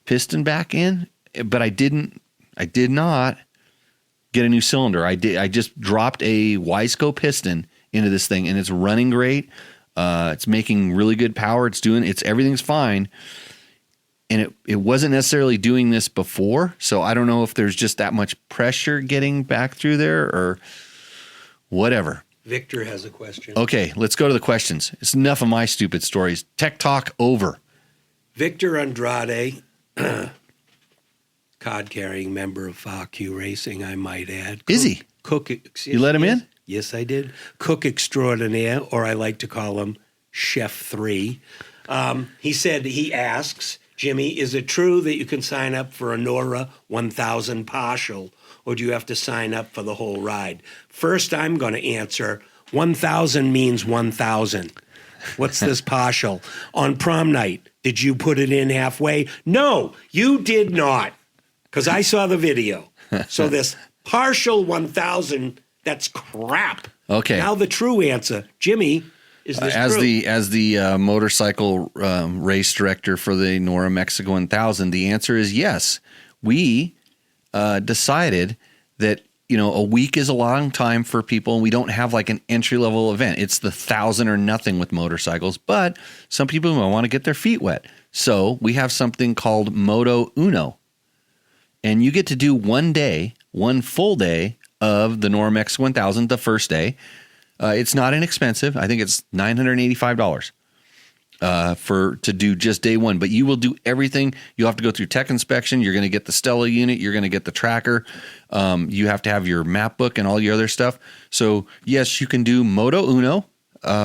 piston back in. But I did not get a new cylinder. I just dropped a Wiseco piston into this thing, and it's running great. It's making really good power. Everything's fine. And it wasn't necessarily doing this before, so I don't know if there's just that much pressure getting back through there or whatever. Victor has a question. Okay, let's go to the questions. It's enough of my stupid stories. Tech talk over. Victor Andrade, card-carrying member of FAQ Racing, I might add. Is he? You let him in? Yes, I did. Cook extraordinaire, or I like to call him Chef 3. He asks, Jimmy, is it true that you can sign up for a Nora 1000 partial, or do you have to sign up for the whole ride? First, I'm going to answer, 1000 means 1000. What's this partial? On prom night, did you put it in halfway? No, you did not, because I saw the video. So this partial 1000, that's crap. Okay. Now the true answer, Jimmy, is this true? As the motorcycle race director for the Nora Mexico 1000, the answer is yes. We decided that a week is a long time for people, and we don't have like an entry level event. It's the 1000 or nothing with motorcycles, but some people want to get their feet wet. So we have something called Moto Uno, and you get to do one full day of the Nora Mexico 1000 the first day. It's not inexpensive. I think it's $985 to do just day one. But you will do everything. You'll have to go through tech inspection. You're going to get the Stella unit. You're going to get the tracker. You have to have your map book and all your other stuff. So, yes, you can do Moto Uno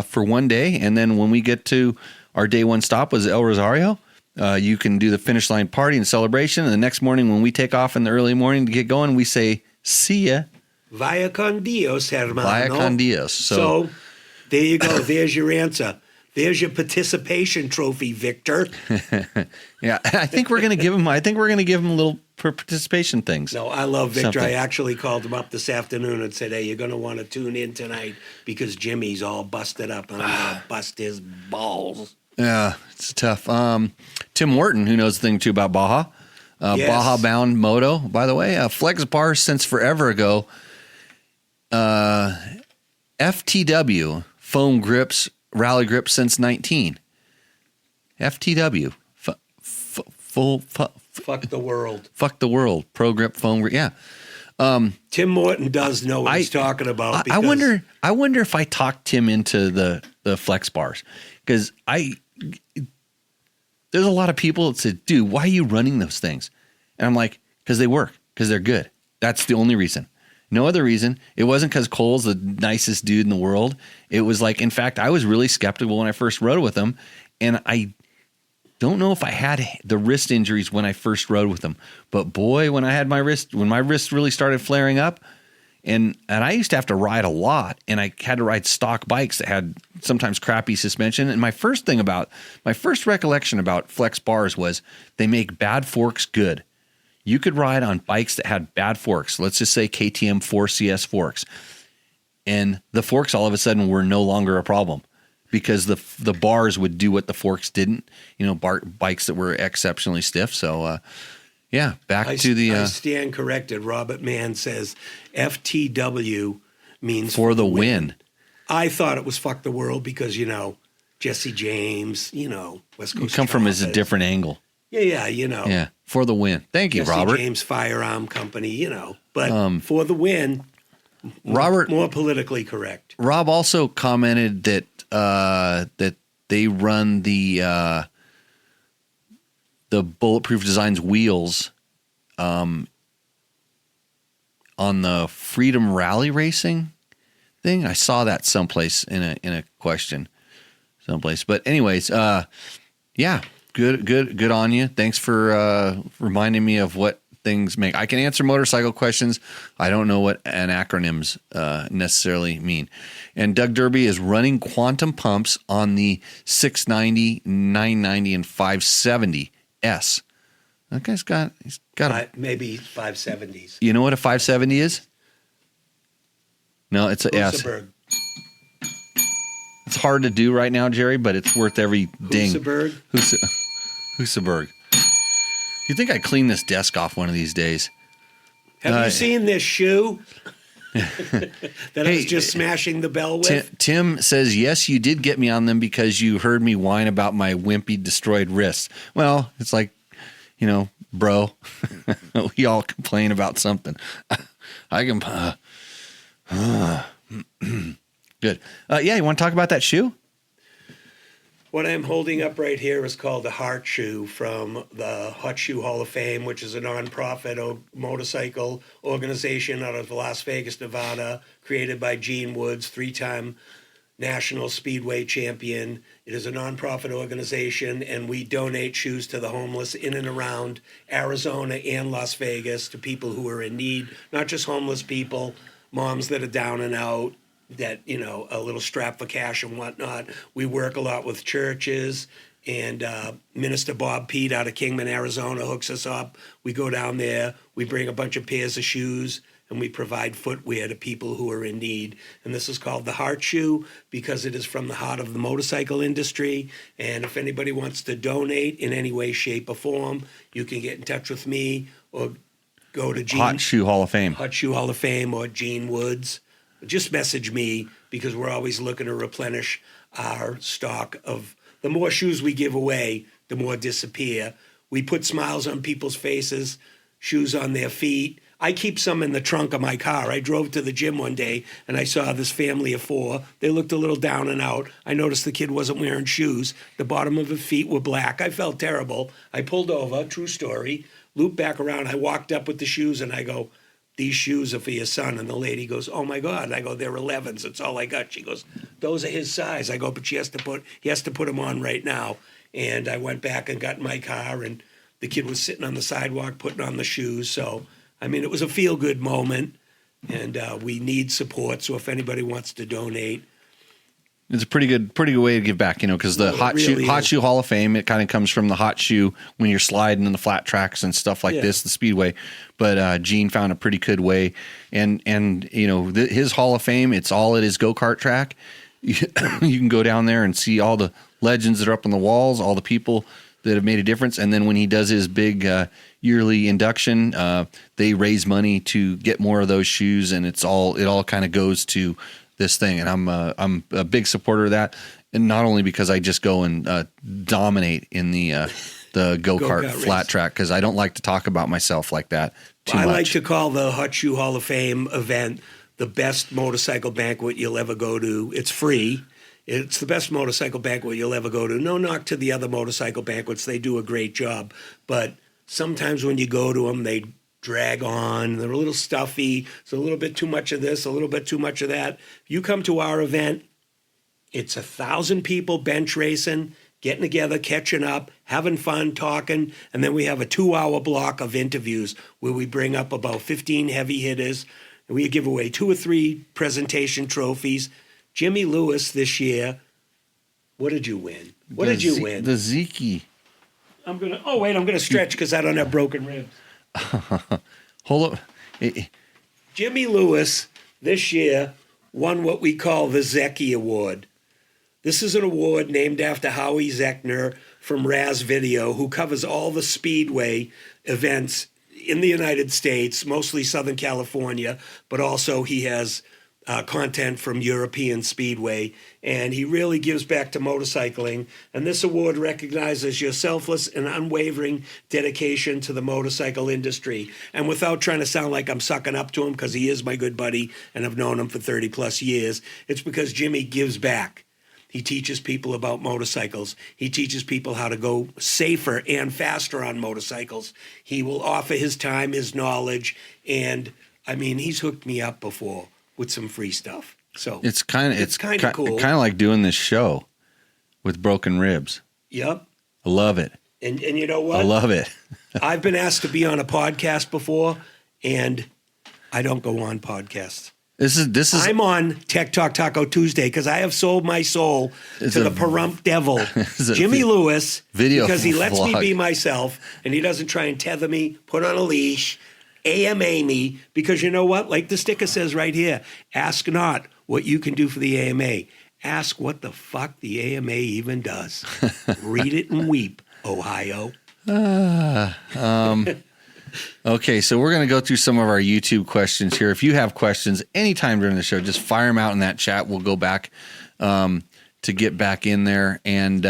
for one day. And then when we get to our day one stop was El Rosario, you can do the finish line party and celebration. And the next morning when we take off in the early morning to get going, we say, see ya. Vaya con Dios, hermano. Vaya con Dios. So there you go. There's your answer. There's your participation trophy, Victor. Yeah, I think we're going to give him. Little participation things. No, I love Victor. Something. I actually called him up this afternoon and said, "Hey, you're going to want to tune in tonight because Jimmy's all busted up, and I'm going to bust his balls." Yeah, it's tough. Tim Wharton, who knows a thing or two about Baja, Yes. Baja bound moto. By the way, flex bars since forever ago. FTW foam grips, rally grips since 19. FTW, Fuck the world. Fuck the world. Pro grip foam grip. Yeah. Tim Morton does know what he's talking about. I wonder if I talked Tim into the flex bars, because there's a lot of people that said, dude, why are you running those things? And I'm like, because they work, because they're good. That's the only reason. No other reason. It wasn't because Cole's the nicest dude in the world. It was like, in fact, I was really skeptical when I first rode with him, and I don't know if I had the wrist injuries when I first rode with him. But boy, when my wrist really started flaring up, and I used to have to ride a lot, and I had to ride stock bikes that had sometimes crappy suspension. And my first recollection about flex bars was they make bad forks good. You could ride on bikes that had bad forks. Let's just say KTM 4CS forks. And the forks all of a sudden were no longer a problem. because the bars would do what the forks didn't. Bikes that were exceptionally stiff. So, back to the. I stand corrected. Robert Mann says FTW means for the win. I thought it was fuck the world because, Jesse James, West Coast. You come from as a different angle. Yeah, Yeah, for the win. Thank you, Jesse Robert. James Firearm Company, but for the win, Robert, more politically correct. Rob also commented that that they run the Bulletproof Designs wheels on the Freedom Rally Racing thing. I saw that someplace in a question someplace. But anyways, good on you. Thanks for reminding me of what things make. I can answer motorcycle questions. I don't know what acronyms necessarily mean. And Doug Derby is running quantum pumps on the 690, 990, and 570S. That guy's got maybe 570s. You know what a 570 is? No, it's a S. It's hard to do right now, Jerry, but it's worth every ding. Husaberg. You think I'd clean this desk off one of these days? Have you seen this shoe that I was just smashing the bell with? Tim says, yes, you did get me on them because you heard me whine about my wimpy destroyed wrists. Well, it's like, bro, we all complain about something. I can... Good. You want to talk about that shoe? What I'm holding up right here is called the Heart Shoe from the Hot Shoe Hall of Fame, which is a nonprofit motorcycle organization out of Las Vegas, Nevada, created by Gene Woods, 3-time national speedway champion. It is a nonprofit organization, and we donate shoes to the homeless in and around Arizona and Las Vegas to people who are in need, not just homeless people, moms that are down and out, that, a little strap for cash and whatnot. We work a lot with churches, and Minister Bob Pete out of Kingman, Arizona hooks us up. We go down there, we bring a bunch of pairs of shoes, and we provide footwear to people who are in need. And this is called the Heart Shoe because it is from the heart of the motorcycle industry. And if anybody wants to donate in any way, shape, or form, you can get in touch with me or go to Hot Shoe Hall of Fame. Hot Shoe Hall of Fame or Gene Woods. Just message me because we're always looking to replenish our stock of the more shoes we give away, the more disappear. We put smiles on people's faces, shoes on their feet. I keep some in the trunk of my car. I drove to the gym one day and I saw this family of 4. They looked a little down and out. I noticed the kid wasn't wearing shoes. The bottom of his feet were black. I felt terrible. I pulled over, true story, looped back around. I walked up with the shoes and I go, these shoes are for your son. And the lady goes, oh my God. I go, they're 11s. It's all I got. She goes, those are his size. I go, but he has to put them on right now. And I went back and got in my car, and the kid was sitting on the sidewalk putting on the shoes. So, it was a feel-good moment, and we need support. So if anybody wants to donate, it's a pretty good way to give back, because the Hot Shoe Hall of Fame, it kind of comes from the hot shoe when you're sliding in the flat tracks and stuff like this, the speedway. But Gene found a pretty good way, and his Hall of Fame, it's all at his go-kart track. You can go down there and see all the legends that are up on the walls, all the people that have made a difference. And then when he does his big yearly induction, they raise money to get more of those shoes, and it all kind of goes to this thing. And I'm a big supporter of that. And not only because I just go and dominate in the go-kart flat track, because I don't like to talk about myself like that too much. I like to call the Hot Shoe Hall of Fame event the best motorcycle banquet you'll ever go to. It's free. It's the best motorcycle banquet you'll ever go to. No knock to the other motorcycle banquets. They do a great job. But sometimes when you go to them, they drag on. They're a little stuffy. It's a little bit too much of this, a little bit too much of that. If you come to our event, it's 1,000 people bench racing, getting together, catching up, having fun, talking, and then we have a 2-hour block of interviews where we bring up about 15 heavy hitters, and we give away 2 or 3 presentation trophies. Jimmy Lewis this year, what did you win? What did you win? The Zeke. I'm gonna stretch because I don't have broken ribs. Hold up. Jimmy Lewis this year won what we call the Zeki Award. This is an award named after Howie Zechner from Raz Video, who covers all the speedway events in the United States, mostly Southern California, but also he has content from European Speedway, and he really gives back to motorcycling. And this award recognizes your selfless and unwavering dedication to the motorcycle industry. And without trying to sound like I'm sucking up to him, because he is my good buddy and I've known him for 30 plus years, it's because Jimmy gives back. He teaches people about motorcycles. He teaches people how to go safer and faster on motorcycles. He will offer his time, his knowledge, and I mean, he's hooked me up before with some free stuff. So it's kind of cool. Kind of like doing this show with broken ribs. Yep. I love it. And you know what? I love it. I've been asked to be on a podcast before, and I don't go on podcasts. This is I'm on Tech Talk Taco Tuesday because I have sold my soul to the Pahrump devil, Jimmy Lewis, video because he lets me vlog. be myself and he doesn't try and tether me, put on a leash, AMA me, because you know what? Like the sticker says right here, ask not what you can do for the AMA. Ask what the fuck the AMA even does. Read it and weep, Ohio. Okay, so we're going to go through some of our YouTube questions here. If you have questions anytime during the show, just fire them out in that chat. We'll go back to get back in there. And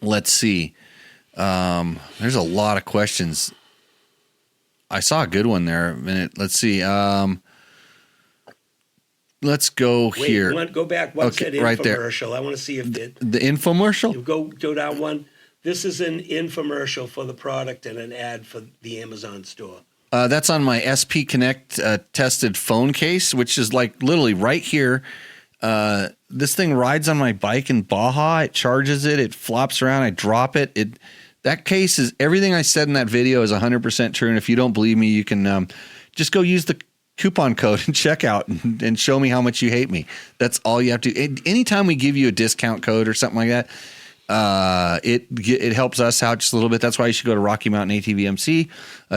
let's see. There's a lot of questions. I saw a good one there a minute. Let's see. Let's go here. You want to go back? What's Okay, that right there. infomercial? I want to see if it. The infomercial? You go down one. This is an infomercial for the product and an ad for the Amazon store. That's on my SP Connect tested phone case, which is like literally right here. This thing rides on my bike in Baja. It charges it. It flops around. I drop it. That case is everything I said in that video is 100% true. And if you don't believe me, you can just go use the coupon code and check out and show me how much you hate me. That's all you have to do. Anytime we give you a discount code or something like that, it helps us out just a little bit. That's why you should go to Rocky Mountain ATVMC,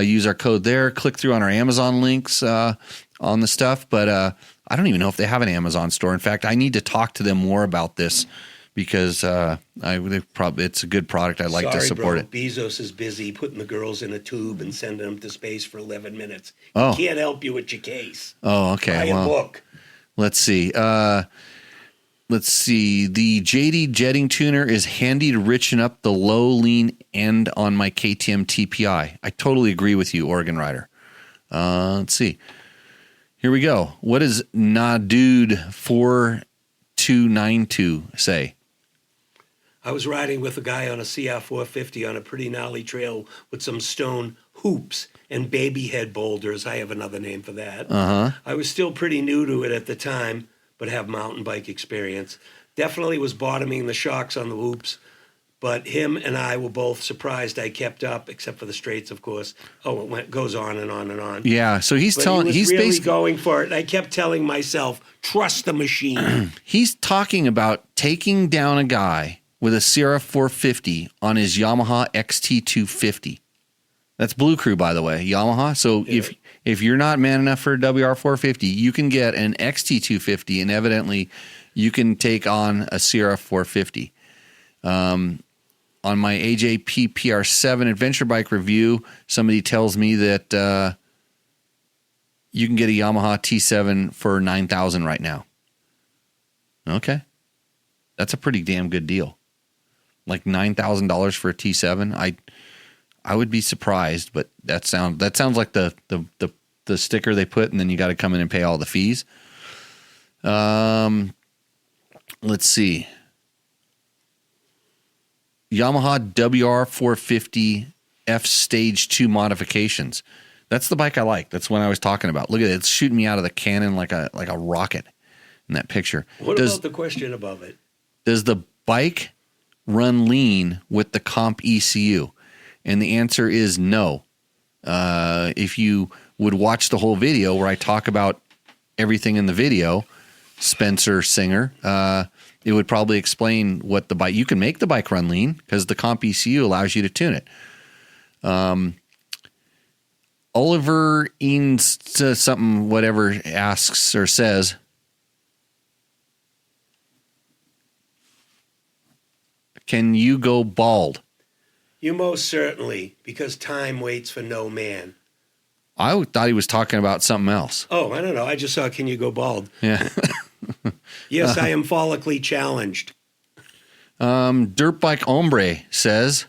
use our code there, click through on our Amazon links on the stuff. But I don't even know if they have an Amazon store. In fact, I need to talk to them more about this because it's a good product. I'd like to support it. Bezos is busy putting the girls in a tube and sending them to space for 11 minutes. Oh. He can't help you with your case. Oh, okay. Buy a book. Let's see. Let's see. The JD jetting tuner is handy to richen up the low lean end on my KTM TPI. I totally agree with you, Oregon Rider. Let's see. Here we go. What does Nadude4292 say? I was riding with a guy on a CR450 on a pretty gnarly trail with some stone hoops and baby head boulders. I have another name for that. I was still pretty new to it at the time, but have mountain bike experience. Definitely was bottoming the shocks on the hoops, but him and I were both surprised I kept up, except for the straights, of course. Oh, goes on and on and on. Yeah, so he's But telling he was he's really basically going for it. And I kept telling myself, trust the machine. he's talking about taking down a guy with a Sierra 450 on his Yamaha XT250. That's Blue Crew, by the way, Yamaha. So if you're not man enough for a WR450, you can get an XT250, and evidently you can take on a Sierra 450. On my AJP PR7 adventure bike review, somebody tells me that you can get a Yamaha T7 for $9,000 right now. Okay, that's a pretty damn good deal. Like $9,000 for a T7. I would be surprised, but that sounds like the sticker they put, and then you got to come in and pay all the fees. Let's see. Yamaha WR450 F Stage 2 modifications. That's the bike I like. That's one I was talking about. Look at it. It's shooting me out of the cannon like a rocket in that picture. What about the question above it? Does the bike run lean with the comp ECU? And the answer is no. If you would watch the whole video where I talk about everything in the video, Spencer Singer, it would probably explain what the bike, you can make the bike run lean because the comp ECU allows you to tune it. Oliver Eanes something, whatever, asks or says, Can you go bald? You most certainly, because time waits for no man. I thought he was talking about something else. Oh, I don't know. I just saw Can You Go Bald? Yeah. Yes, I am follically challenged. Dirt Bike Hombre says,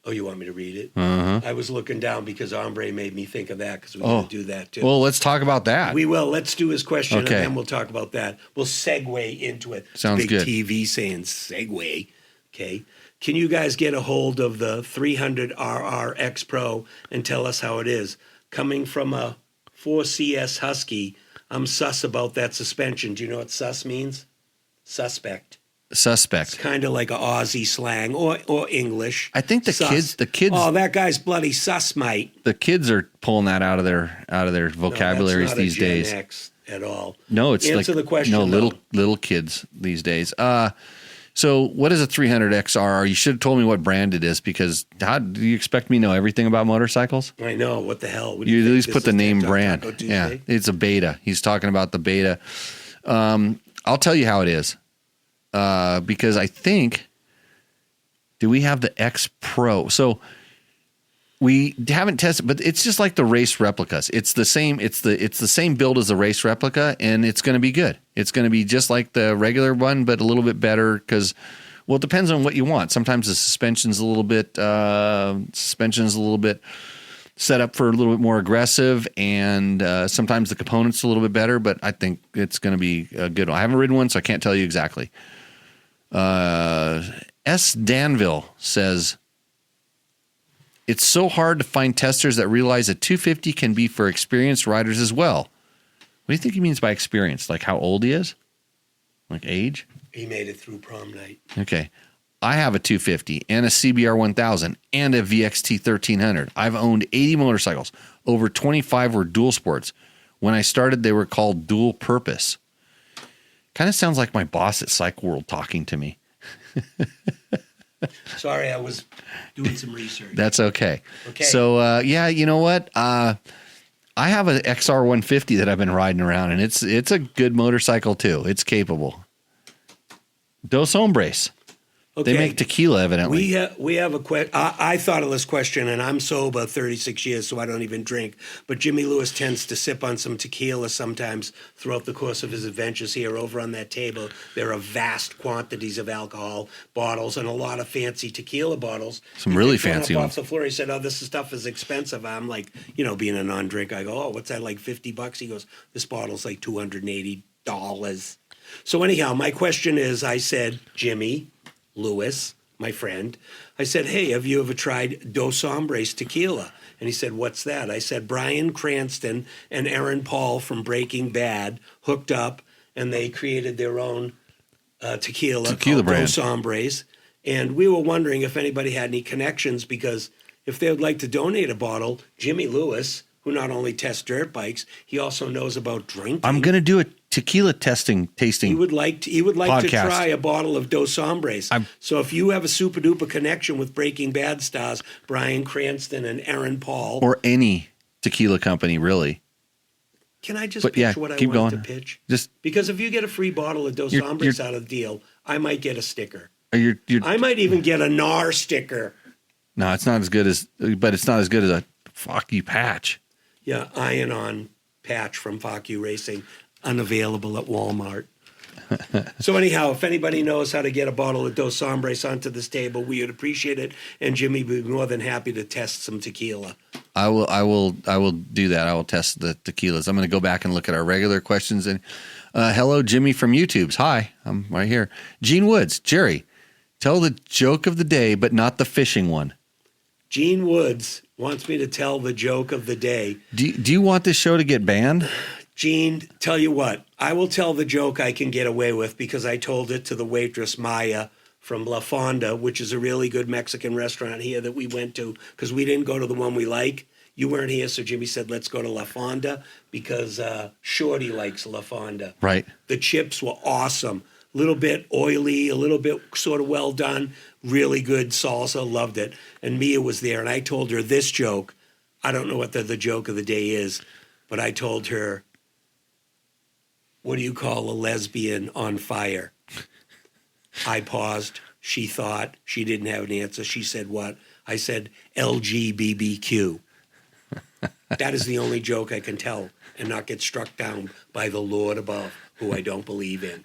Oh, you want me to read it? uh-huh. I was looking down because Hombre made me think of that because we going to do that too. Well, let's talk about that. We will. Let's do his question Okay. and then we'll talk about that. We'll segue into it. Sounds Big good. TV saying segue. Okay. Can you guys get a hold of the 300RR X Pro and tell us how it is? Coming from a 4CS Husky, I'm sus about that suspension. Do you know what sus means? Suspect. Suspect. It's kind of like a Aussie slang or English. I think the Sus. kids. Oh, that guy's bloody sus, mate. The kids are pulling that out of their vocabularies no, that's not these a Gen days. X at all. No, it's Answer the question. No, though. little kids these days. So what is a 300 XR? You should have told me what brand it is, because how do you expect me to know everything about motorcycles? I know. What the hell? What do You at think? least This put the is name TikTok brand. Taco Yeah, Tuesday? it's a beta. He's talking about the beta. I'll tell you how it is, because I think, do we have the X Pro? So we haven't tested, but it's just like the race replicas. It's the same. It's the same build as the race replica, and it's going to be good. It's going to be just like the regular one, but a little bit better because, well, it depends on what you want. Sometimes the suspension's a little bit set up for a little bit more aggressive, and sometimes the components a little bit better. But I think it's going to be a good one. I haven't ridden one, so I can't tell you exactly. S. Danville says, it's so hard to find testers that realize a 250 can be for experienced riders as well. What do you think he means by experience? Like how old he is? Like age? He made it through prom night. Okay. I have a 250 and a CBR 1000 and a VXT 1300. I've owned 80 motorcycles. Over 25 were dual sports. When I started, they were called dual purpose. Kind of sounds like my boss at Cycle World talking to me. Sorry, I was doing some research. That's okay. Okay. So, yeah, you know what? I have an XR 150 that I've been riding around, and it's a good motorcycle too. It's capable. Dos Hombres. Okay. They make tequila, evidently. We have a question. I thought of this question, and I'm sober 36 years, so I don't even drink. But Jimmy Lewis tends to sip on some tequila sometimes throughout the course of his adventures here. Over on that table, there are vast quantities of alcohol bottles and a lot of fancy tequila bottles. Some He really picked one fancy up ones. off the floor. He said, "Oh, this stuff is expensive." I'm like, being a non-drinker, I go, "Oh, what's that? Like $50?" He goes, "This bottle's like $280." So anyhow, my question is, I said, Jimmy Lewis, my friend, I said, "Hey, have you ever tried Dos Hombres tequila?" And he said, "What's that?" I said, Bryan Cranston and Aaron Paul from Breaking Bad hooked up, and they created their own tequila called brand. Dos Hombres. And we were wondering if anybody had any connections, because if they would like to donate a bottle, Jimmy Lewis, who not only tests dirt bikes, he also knows about drinking. I'm going to do a tequila tasting. He would like to podcast. try a bottle of Dos Hombres. So if you have a super duper connection with Breaking Bad stars Bryan Cranston and Aaron Paul, Or any tequila company, really. can I just But pitch yeah, what I keep want going. to pitch? Just Because if you get a free bottle of Dos Hombres out of the deal, I might get a sticker. you're I might even get a NAR sticker. no, it's not as good as, but it's not as good as a fuck you patch. Yeah, iron-on patch from Fuck You Racing, unavailable at Walmart. So anyhow, if anybody knows how to get a bottle of Dos Hombres onto this table, we would appreciate it. And Jimmy would be more than happy to test some tequila. I will do that. I will test the tequilas. I'm going to go back and look at our regular questions. And hello, Jimmy from YouTube's. Hi, I'm right here. Gene Woods, Jerry, tell the joke of the day, but not the fishing one. Gene Woods wants me to tell the joke of the day. Do you want this show to get banned? Gene, tell you what, I will tell the joke I can get away with because I told it to the waitress Maya from La Fonda, which is a really good Mexican restaurant here that we went to because we didn't go to the one we like. You weren't here, so Jimmy said, let's go to La Fonda because Shorty likes La Fonda. Right. The chips were awesome. A little bit oily, a little bit sort of well done. Really good salsa, loved it. And Mia was there, and I told her this joke. I don't know what the joke of the day is, but I told her, what do you call a lesbian on fire? I paused. She thought. She didn't have an answer. She said what? I said LGBBQ. That is the only joke I can tell and not get struck down by the Lord above, who I don't believe in.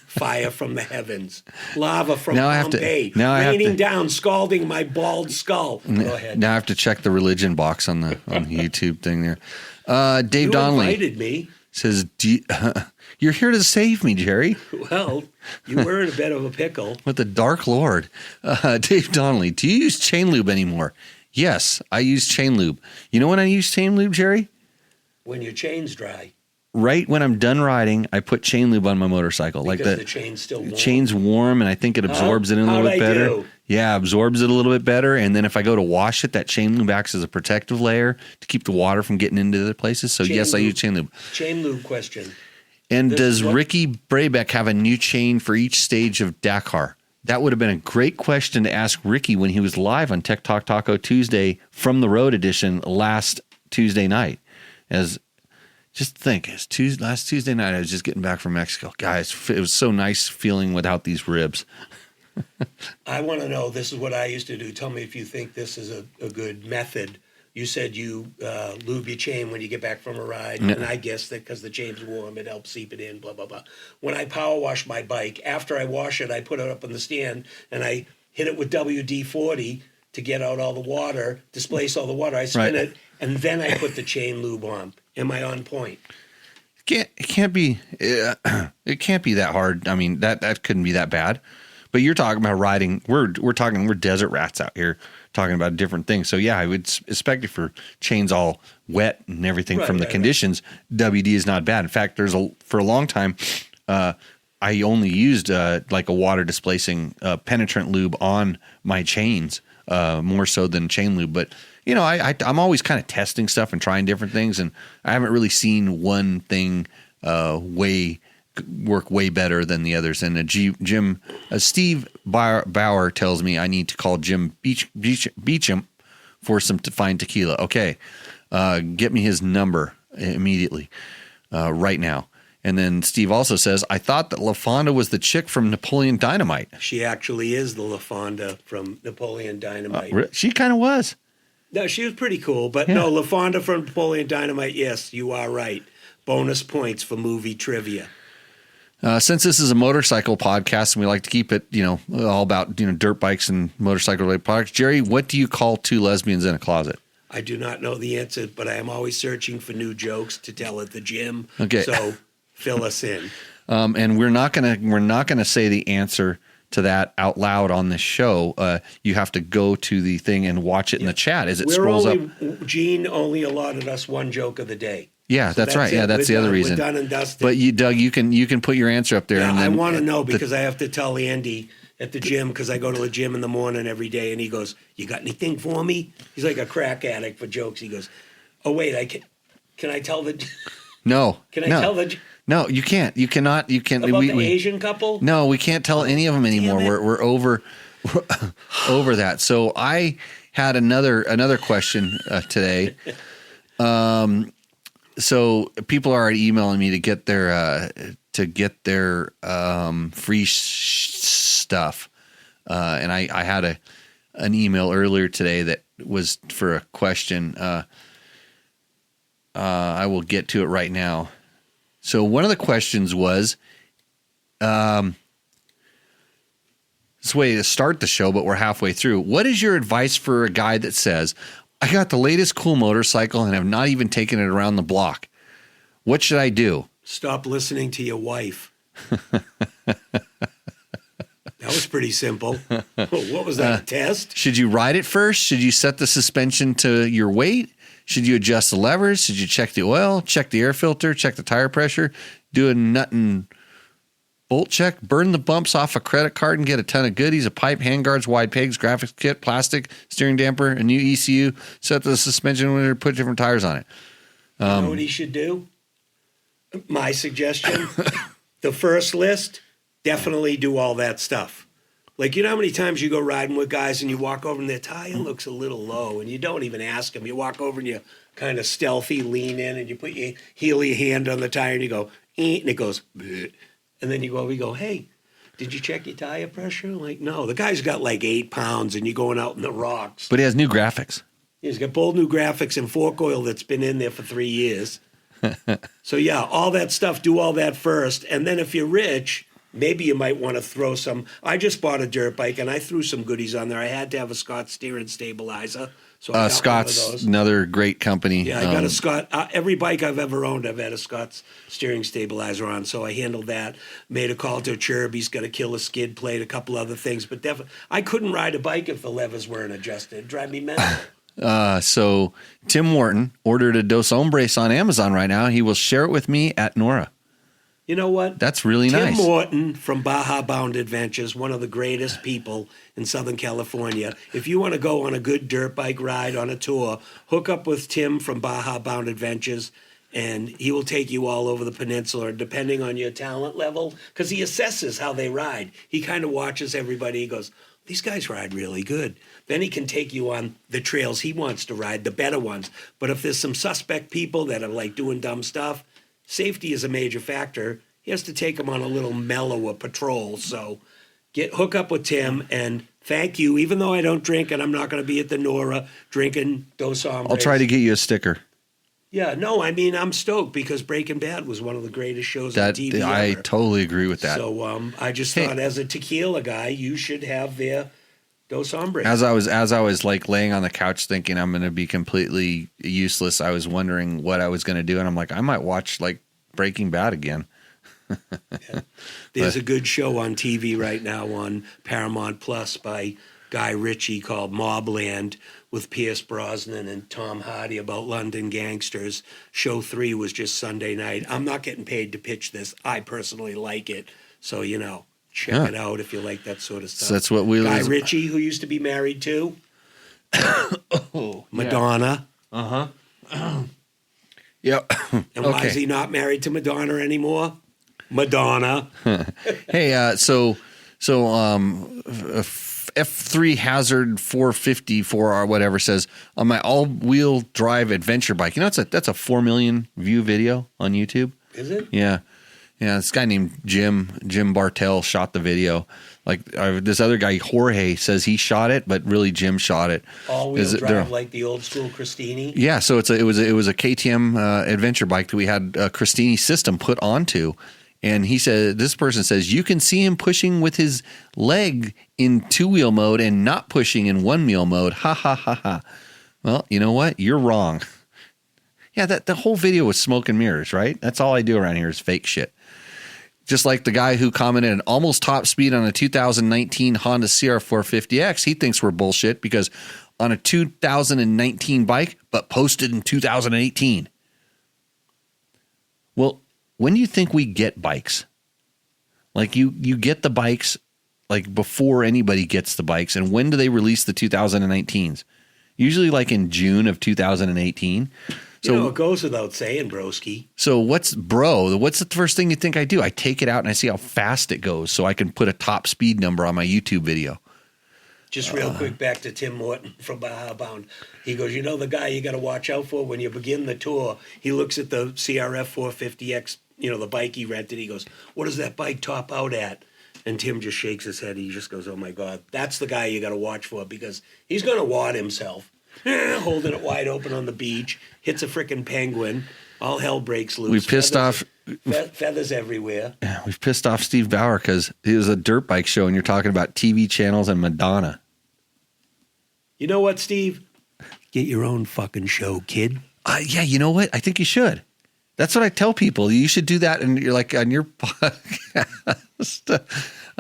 Fire from the heavens, lava from Pompeii, raining down, scalding my bald skull. Go ahead. Now I have to check the religion box on the YouTube thing there. Dave You Donnelly invited me. says, "You're here to save me, Jerry." Well, you were in a bit of a pickle. With the Dark Lord. Dave Donnelly, do you use chain lube anymore? Yes, I use chain lube. You know when I use chain lube, Jerry? When your chain's dry. Right when I'm done riding, I put chain lube on my motorcycle. Because the chain's still warm. The chain's warm, and I think it absorbs it a little bit better. Do? Yeah, absorbs it a little bit better. And then if I go to wash it, that chain lube acts as a protective layer to keep the water from getting into other places. So yes, I use chain lube. Chain lube question. And does Ricky Brabeck have a new chain for each stage of Dakar? That would have been a great question to ask Ricky when he was live on Tech Talk Taco Tuesday from the Road Edition last Tuesday night. Just think, last Tuesday night, I was just getting back from Mexico. Guys, it was so nice feeling without these ribs. I want to know, this is what I used to do. Tell me if you think this is a good method. You said you lube your chain when you get back from a ride, and I guess that because the chain's warm, it helps seep it in, blah, blah, blah. When I power wash my bike, after I wash it, I put it up on the stand, and I hit it with WD-40 to get out all the water, displace all the water. I spin it, and then I put the chain lube on. Am I on point? It can't be that hard. I mean, that couldn't be that bad. But you're talking about riding. We're desert rats out here talking about different things. So yeah, I would expect it for chains all wet and everything from the conditions. WD is not bad. In fact, for a long time, I only used like a water displacing penetrant lube on my chains more so than chain lube. But you know, I'm always kind of testing stuff and trying different things, and I haven't really seen one thing work way better than the others. And Steve Bauer tells me I need to call Jim Beecham for some fine tequila. Okay, get me his number immediately, right now. And then Steve also says, I thought that LaFonda was the chick from Napoleon Dynamite. She actually is the LaFonda from Napoleon Dynamite. She kind of was. No, she was pretty cool. But no, LaFonda from Napoleon Dynamite, yes, you are right. Bonus points for movie trivia. Since this is a motorcycle podcast and we like to keep it, all about, dirt bikes and motorcycle related products, Jerry, what do you call two lesbians in a closet? I do not know the answer, but I am always searching for new jokes to tell at the gym. Okay. So fill us in. And we're not gonna say the answer to that out loud on this show. You have to go to the thing and watch it in the chat as it scrolls up. Gene only allotted us one joke of the day. Yeah, so that's right. Yeah, that's the other reason. We're done and dusted. But Doug, you can put your answer up there. Yeah, and then I want to know because I have to tell Andy at the gym because I go to the gym in the morning every day, and he goes, "You got anything for me?" He's like a crack addict for jokes. He goes, "Oh wait, can I tell the?" No. Can I tell the? No, you can't. You cannot. You can't. About the Asian couple? No, we can't tell any of them anymore. We're over that. So I had another question today. So people are already emailing me to get their free stuff, and I had an email earlier today that was for a question. I will get to it right now. So one of the questions was, this way to start the show, but we're halfway through. What is your advice for a guy that says, I got the latest cool motorcycle and have not even taken it around the block? What should I do? Stop listening to your wife. That was pretty simple. What was that, a test? Should you ride it first? Should you set the suspension to your weight? Should you adjust the levers? Should you check the oil, check the air filter, check the tire pressure, do a nut and bolt check, burn the bumps off a credit card and get a ton of goodies, a pipe, handguards, wide pegs, graphics kit, plastic, steering damper, a new ECU, set the suspension winner, put different tires on it. You know what he should do? My suggestion, the first list, definitely do all that stuff. Like, you know how many times you go riding with guys and you walk over and their tire looks a little low and you don't even ask them. You walk over and you kind of stealthy lean in and you put your heel of your hand on the tire and you go, and it goes, bleh. And then you go over and you go, hey, did you check your tire pressure? Like, no, the guy's got like 8 pounds and you're going out in the rocks. But he has new graphics. He's got bold new graphics and fork oil that's been in there for 3 years. So, yeah, all that stuff, do all that first. And then if you're rich, maybe you might want to throw some. I just bought a dirt bike and I threw some goodies on there. I had to have a Scott steering stabilizer. So I got Scott's one of those. another great company. Yeah, I got a Scott. Every bike I've ever owned, I've had a Scott's steering stabilizer on. So I handled that. Made a call to a Cherub. He's got to kill a skid plate, a couple other things. But definitely, I couldn't ride a bike if the levers weren't adjusted. It'd drive me mental. So Tim Wharton ordered a Dos Hombres on Amazon right now. He will share it with me at Nora. You know what? That's really nice. Tim Morton from Baja Bound Adventures, one of the greatest people in Southern California. If you want to go on a good dirt bike ride on a tour, hook up with Tim from Baja Bound Adventures, and he will take you all over the peninsula, depending on your talent level, because he assesses how they ride. He kind of watches everybody. He goes, these guys ride really good. Then he can take you on the trails he wants to ride, the better ones. But if there's some suspect people that are like doing dumb stuff, safety is a major factor. He has to take them on a little mellower patrol. So hook up with Tim, and thank you. Even though I don't drink and I'm not going to be at the Nora drinking Dos Hombres. I'll try to get you a sticker. Yeah, no, I mean, I'm stoked because Breaking Bad was one of the greatest shows on TV I ever. totally agree with that. So I just thought, as a tequila guy, you should have their Dos Hombres. As I was like laying on the couch thinking I'm going to be completely useless, I was wondering what I was going to do, and I'm like, I might watch like Breaking Bad again. Yeah. There's a good show on TV right now on Paramount Plus by Guy Ritchie called Mobland with Pierce Brosnan and Tom Hardy about London gangsters. Show 3 was just Sunday night. I'm not getting paid to pitch this. I personally like it. So, check it out if you like that sort of stuff. So that's what we Guy Ritchie, who used to be married to Madonna. Yeah. Yep. And why is he not married to Madonna anymore? Madonna. Hey, F3 Hazard 454 or whatever says on my all-wheel drive adventure bike. That's a 4 million view video on YouTube. Is it? Yeah. This guy named Jim Bartell shot the video. Like this other guy Jorge says he shot it, but really Jim shot it. All-wheel drive, like the old school Christini. Yeah, so it was a KTM adventure bike that we had a Christini system put onto. And this person says, you can see him pushing with his leg in 2-wheel mode and not pushing in 1-wheel mode. Ha, ha, ha, ha. Well, you know what? You're wrong. Yeah, the whole video was smoke and mirrors, right? That's all I do around here is fake shit. Just like the guy who commented an almost top speed on a 2019 Honda CR450X, he thinks we're bullshit because on a 2019 bike, but posted in 2018. Well, when do you think we get bikes? Like you get the bikes like before anybody gets the bikes. And when do they release the 2019s? Usually like in June of 2018. So it goes without saying, broski. So what's the first thing you think I do? I take it out and I see how fast it goes so I can put a top speed number on my YouTube video. Just real quick, back to Tim Morton from Baja Bound. He goes, the guy you got to watch out for when you begin the tour, he looks at the CRF 450X, the bike he rented. He goes, what does that bike top out at? And Tim just shakes his head. He just goes, oh, my God, that's the guy you got to watch for because he's going to wad himself, holding it wide open on the beach, hits a frickin' penguin. All hell breaks loose. We pissed off feathers everywhere. We've pissed off Steve Bauer because it was a dirt bike show and you're talking about TV channels and Madonna. You know what, Steve? Get your own fucking show, kid. Yeah, you know what? I think you should. That's what I tell people. You should do that, and you're like on your podcast.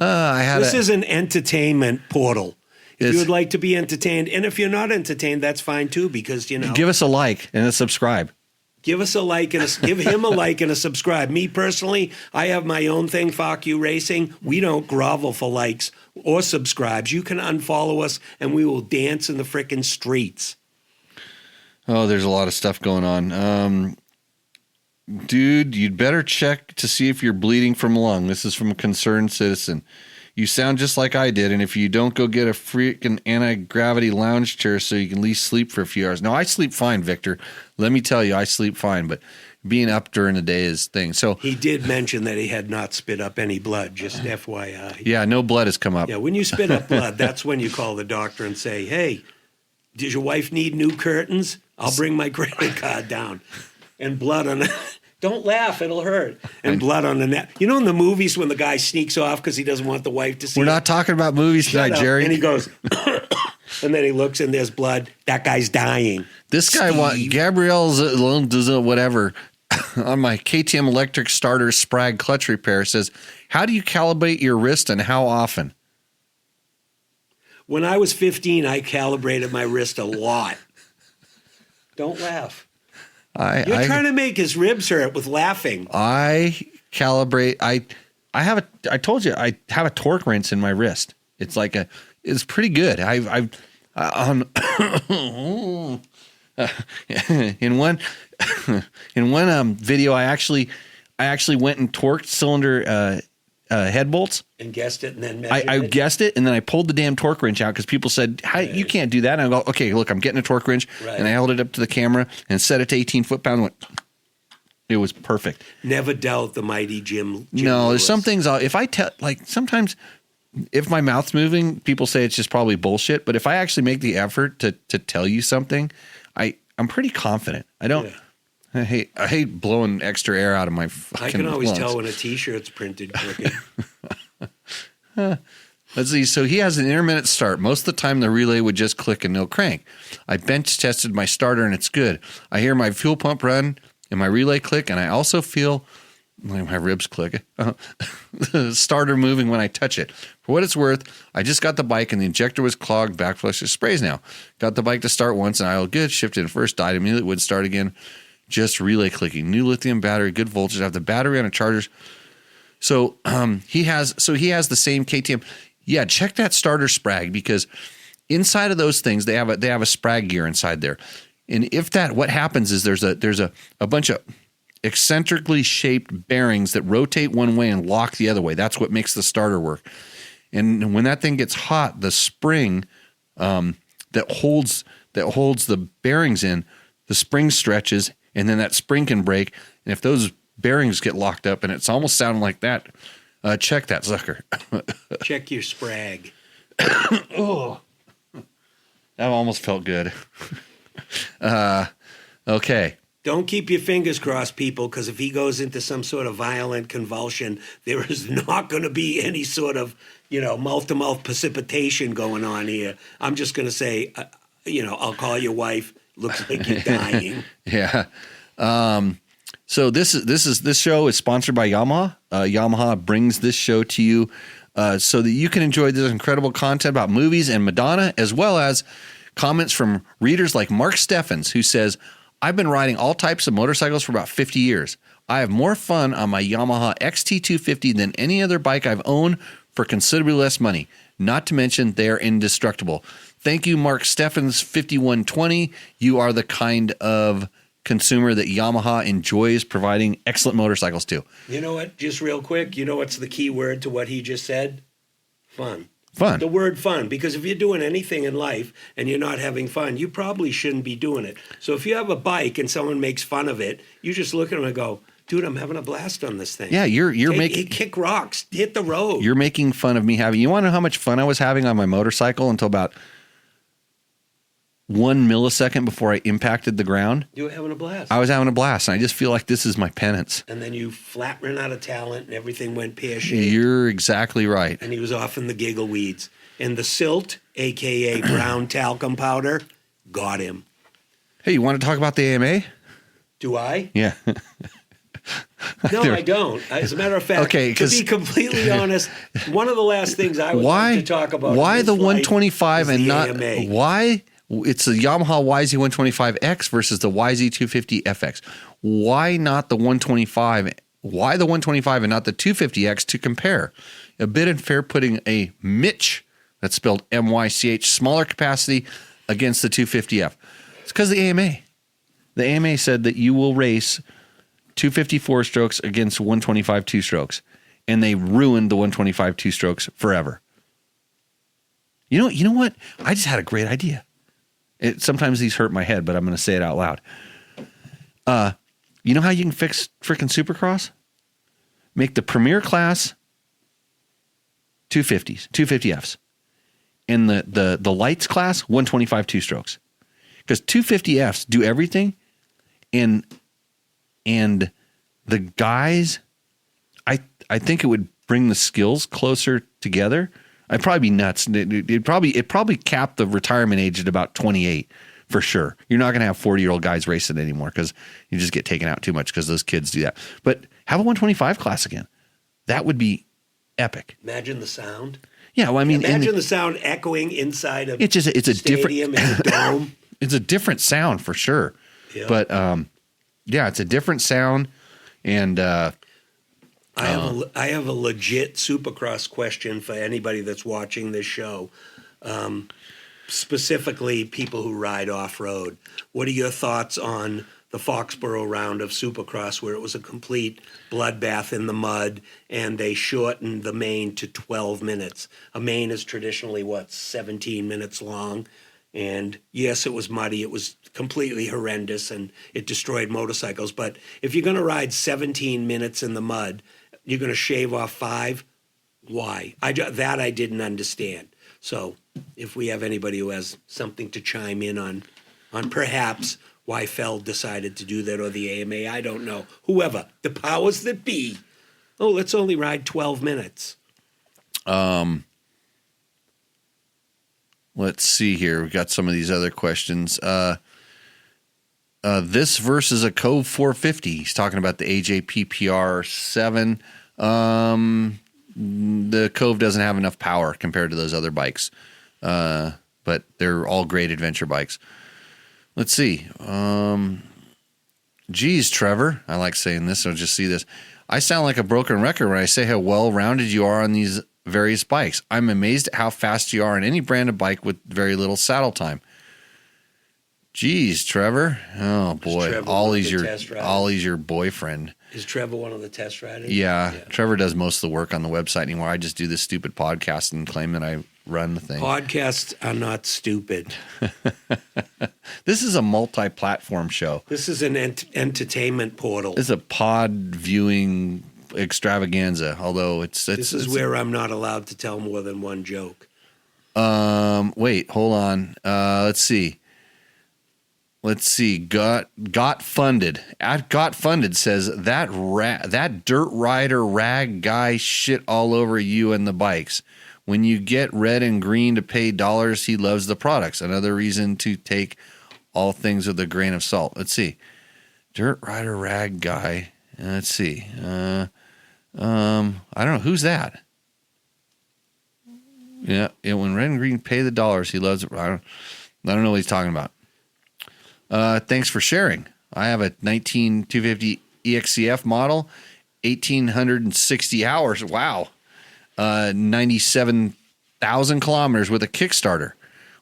This is an entertainment portal. If you would like to be entertained, and if you're not entertained, that's fine too, because give us a like and a subscribe. Give us a like and give him a like and a subscribe. Me personally, I have my own thing, Fuck You Racing. We don't grovel for likes or subscribes. You can unfollow us, and we will dance in the frickin' streets. Oh, there's a lot of stuff going on. Dude, you'd better check to see if you're bleeding from lung. This is from a concerned citizen. You sound just like I did, and if you don't go get a freaking anti-gravity lounge chair so you can at least sleep for a few hours. No, I sleep fine, Victor. Let me tell you, I sleep fine. But being up during the day is thing. So he did mention that he had not spit up any blood, just FYI. yeah, no blood has come up. Yeah, when you spit up blood, that's when you call the doctor and say, hey, does your wife need new curtains? I'll bring my credit card down. And blood on don't laugh, it'll hurt. And blood on the net. You know in the movies when the guy sneaks off because he doesn't want the wife to see We're it? not talking about movies Shut tonight, up. Jerry. And he goes, and then he looks and there's blood. That guy's dying. This guy, Gabrielle's whatever, on my KTM electric starter Sprag clutch repair says, how do you calibrate your wrist and how often? When I was 15, I calibrated my wrist a lot. Don't laugh. You're trying to make his ribs hurt with laughing. I calibrate. I told you I have a torque wrench in my wrist. It's like it's pretty good. In one video, I actually went and torqued cylinder head bolts and guessed it, and then measured I it? guessed it, and then I pulled the damn torque wrench out because people said, you can't do that. And I go, okay, look, I'm getting a torque wrench, and I held it up to the camera and set it to 18 foot-pounds. Went, it was perfect. Never doubt the mighty Jim. No, Lewis. there's some things. If I tell, like sometimes, if my mouth's moving, people say it's just probably bullshit. But if I actually make the effort to tell you something, I'm pretty confident. I don't. Yeah. I hate blowing extra air out of my fucking I can always lungs. tell when a T-shirt's printed crooked. Let's see. So he has an intermittent start. Most of the time, the relay would just click and no crank. I bench tested my starter and it's good. I hear my fuel pump run and my relay click, and I also feel my ribs click. The starter moving when I touch it. For what it's worth, I just got the bike and the injector was clogged. Backflush of sprays now. Got the bike to start once and I all good. Shifted in first, died immediately. Would start again. Just relay clicking. New lithium battery, good voltage. I have the battery on a charger. So he has the same KTM. Yeah, check that starter Sprag, because inside of those things they have a Sprag gear inside there. And if what happens is there's a bunch of eccentrically shaped bearings that rotate one way and lock the other way. That's what makes the starter work. And when that thing gets hot, the spring that holds the bearings in, the spring stretches, and then that spring can break. And if those bearings get locked up, and it's almost sounding like that, check that sucker. Check your Sprag. Oh, that almost felt good. Okay. Don't keep your fingers crossed, people, because if he goes into some sort of violent convulsion, there is not going to be any sort of, mouth-to-mouth precipitation going on here. I'm just going to say, I'll call your wife. Looks like you're dying. Yeah. So this show is sponsored by Yamaha. Yamaha brings this show to you so that you can enjoy this incredible content about movies and Madonna, as well as comments from readers like Mark Steffens, who says, I've been riding all types of motorcycles for about 50 years. I have more fun on my Yamaha XT250 than any other bike I've owned for considerably less money. Not to mention they're indestructible. Thank you, Mark Steffens, 5120. You are the kind of consumer that Yamaha enjoys providing excellent motorcycles to. You know what? Just real quick, what's the key word to what he just said? Fun. Fun. The word fun, because if you're doing anything in life and you're not having fun, you probably shouldn't be doing it. So if you have a bike and someone makes fun of it, you just look at them and go, dude, I'm having a blast on this thing. Yeah, you're making kick rocks, hit the road. You're making fun of me having. You want to know how much fun I was having on my motorcycle until about 1 millisecond before I impacted the ground? You were having a blast. I was having a blast, and I just feel like this is my penance. And then you flat ran out of talent, and everything went pear-shaped. You're exactly right. And he was off in the giggle weeds. And the silt, a.k.a. brown talcum powder, got him. Hey, you want to talk about the AMA? Do I? Yeah. No, I don't. As a matter of fact, to be completely honest, one of the last things I would like to talk about. Why the 125 and not AMA. why it's the Yamaha YZ125X versus the YZ250FX? Why not the 125? Why the 125 and not the 250X to compare? A bit unfair putting a Mitch, that's spelled M-Y-C-H, smaller capacity against the 250F. It's because the AMA. The AMA said that you will race 250 4-strokes against 125 2-strokes, and they ruined the 125 2-strokes forever. You know what? I just had a great idea. Sometimes these hurt my head, but I'm going to say it out loud. You know how you can fix freaking Supercross? Make the Premier class 250Fs. And the lights class, 125 two-strokes. Because 250Fs do everything. And the guys, I think it would bring the skills closer together. I'd probably be nuts. It probably capped the retirement age at about 28 for sure. You're not going to have 40-year-old guys racing anymore because you just get taken out too much because those kids do that. But have a 125 class again. That would be epic. Imagine the sound. Yeah, well, I mean, imagine the sound echoing inside a it's a stadium in a dome. It's a different sound for sure. Yeah. But yeah, it's a different sound. And I have a legit Supercross question for anybody that's watching this show. Specifically, people who ride off road. What are your thoughts on the Foxborough round of Supercross, where it was a complete bloodbath in the mud, and they shortened the main to 12 minutes? A main is traditionally 17 minutes long. And yes, it was muddy. It was completely horrendous, and it destroyed motorcycles. But if you're going to ride 17 minutes in the mud, you're going to shave off 5? Why? I didn't understand. So if we have anybody who has something to chime in on perhaps why Feld decided to do that, or the AMA, I don't know. Whoever, the powers that be. Oh, let's only ride 12 minutes. Let's see here. We've got some of these other questions. This versus a Cove 450. He's talking about the AJPPR 7. The Cove doesn't have enough power compared to those other bikes, but they're all great adventure bikes. Let's see. Geez, Trevor, I like saying this, so just see this. I sound like a broken record when I say how well-rounded you are on these various bikes. I'm amazed at how fast you are on any brand of bike with very little saddle time. Geez, Trevor. Oh, boy. Ollie's your boyfriend. Is Trevor one of the test riders? Yeah. Trevor does most of the work on the website anymore. I just do this stupid podcast and claim that I run the thing. Podcasts are not stupid. This is a multi-platform show. This is an entertainment portal. It's a pod viewing extravaganza, although it's where I'm not allowed to tell more than one joke. Wait, hold on. Let's see. Got funded. At Got Funded says that dirt rider rag guy shit all over you and the bikes. When you get red and green to pay dollars, he loves the products. Another reason to take all things with a grain of salt. Let's see. Dirt rider rag guy. Let's see. I don't know. Who's that? Yeah. When red and green pay the dollars, he loves it. I don't know what he's talking about. Thanks for sharing. I have a 250 EXCF model, 1,860 hours. Wow. 97,000 kilometers with a Kickstarter.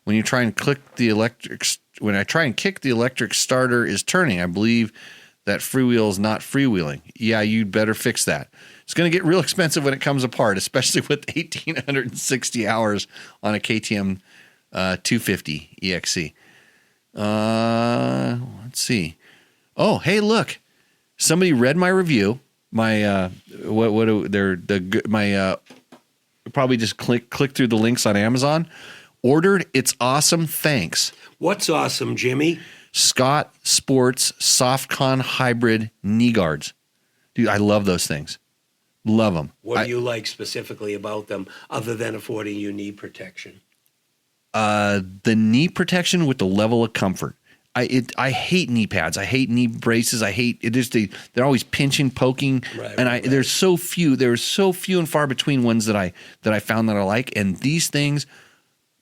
When I try and kick the electric starter is turning. I believe that freewheel is not freewheeling. Yeah, you'd better fix that. It's going to get real expensive when it comes apart, especially with 1,860 hours on a KTM 250 EXC. Let's see. Oh, hey, look! Somebody read my review. My probably just click through the links on Amazon. Ordered. It's awesome. Thanks. What's awesome, Jimmy? Scott Sports Softcon Hybrid knee guards. Dude, I love those things. Love them. What do you like specifically about them, other than affording you knee protection? The knee protection with the level of comfort. I hate knee pads. I hate knee braces. I hate it. They're always pinching, poking, right. There's so few. There's so few and far between ones that I found that I like. And these things,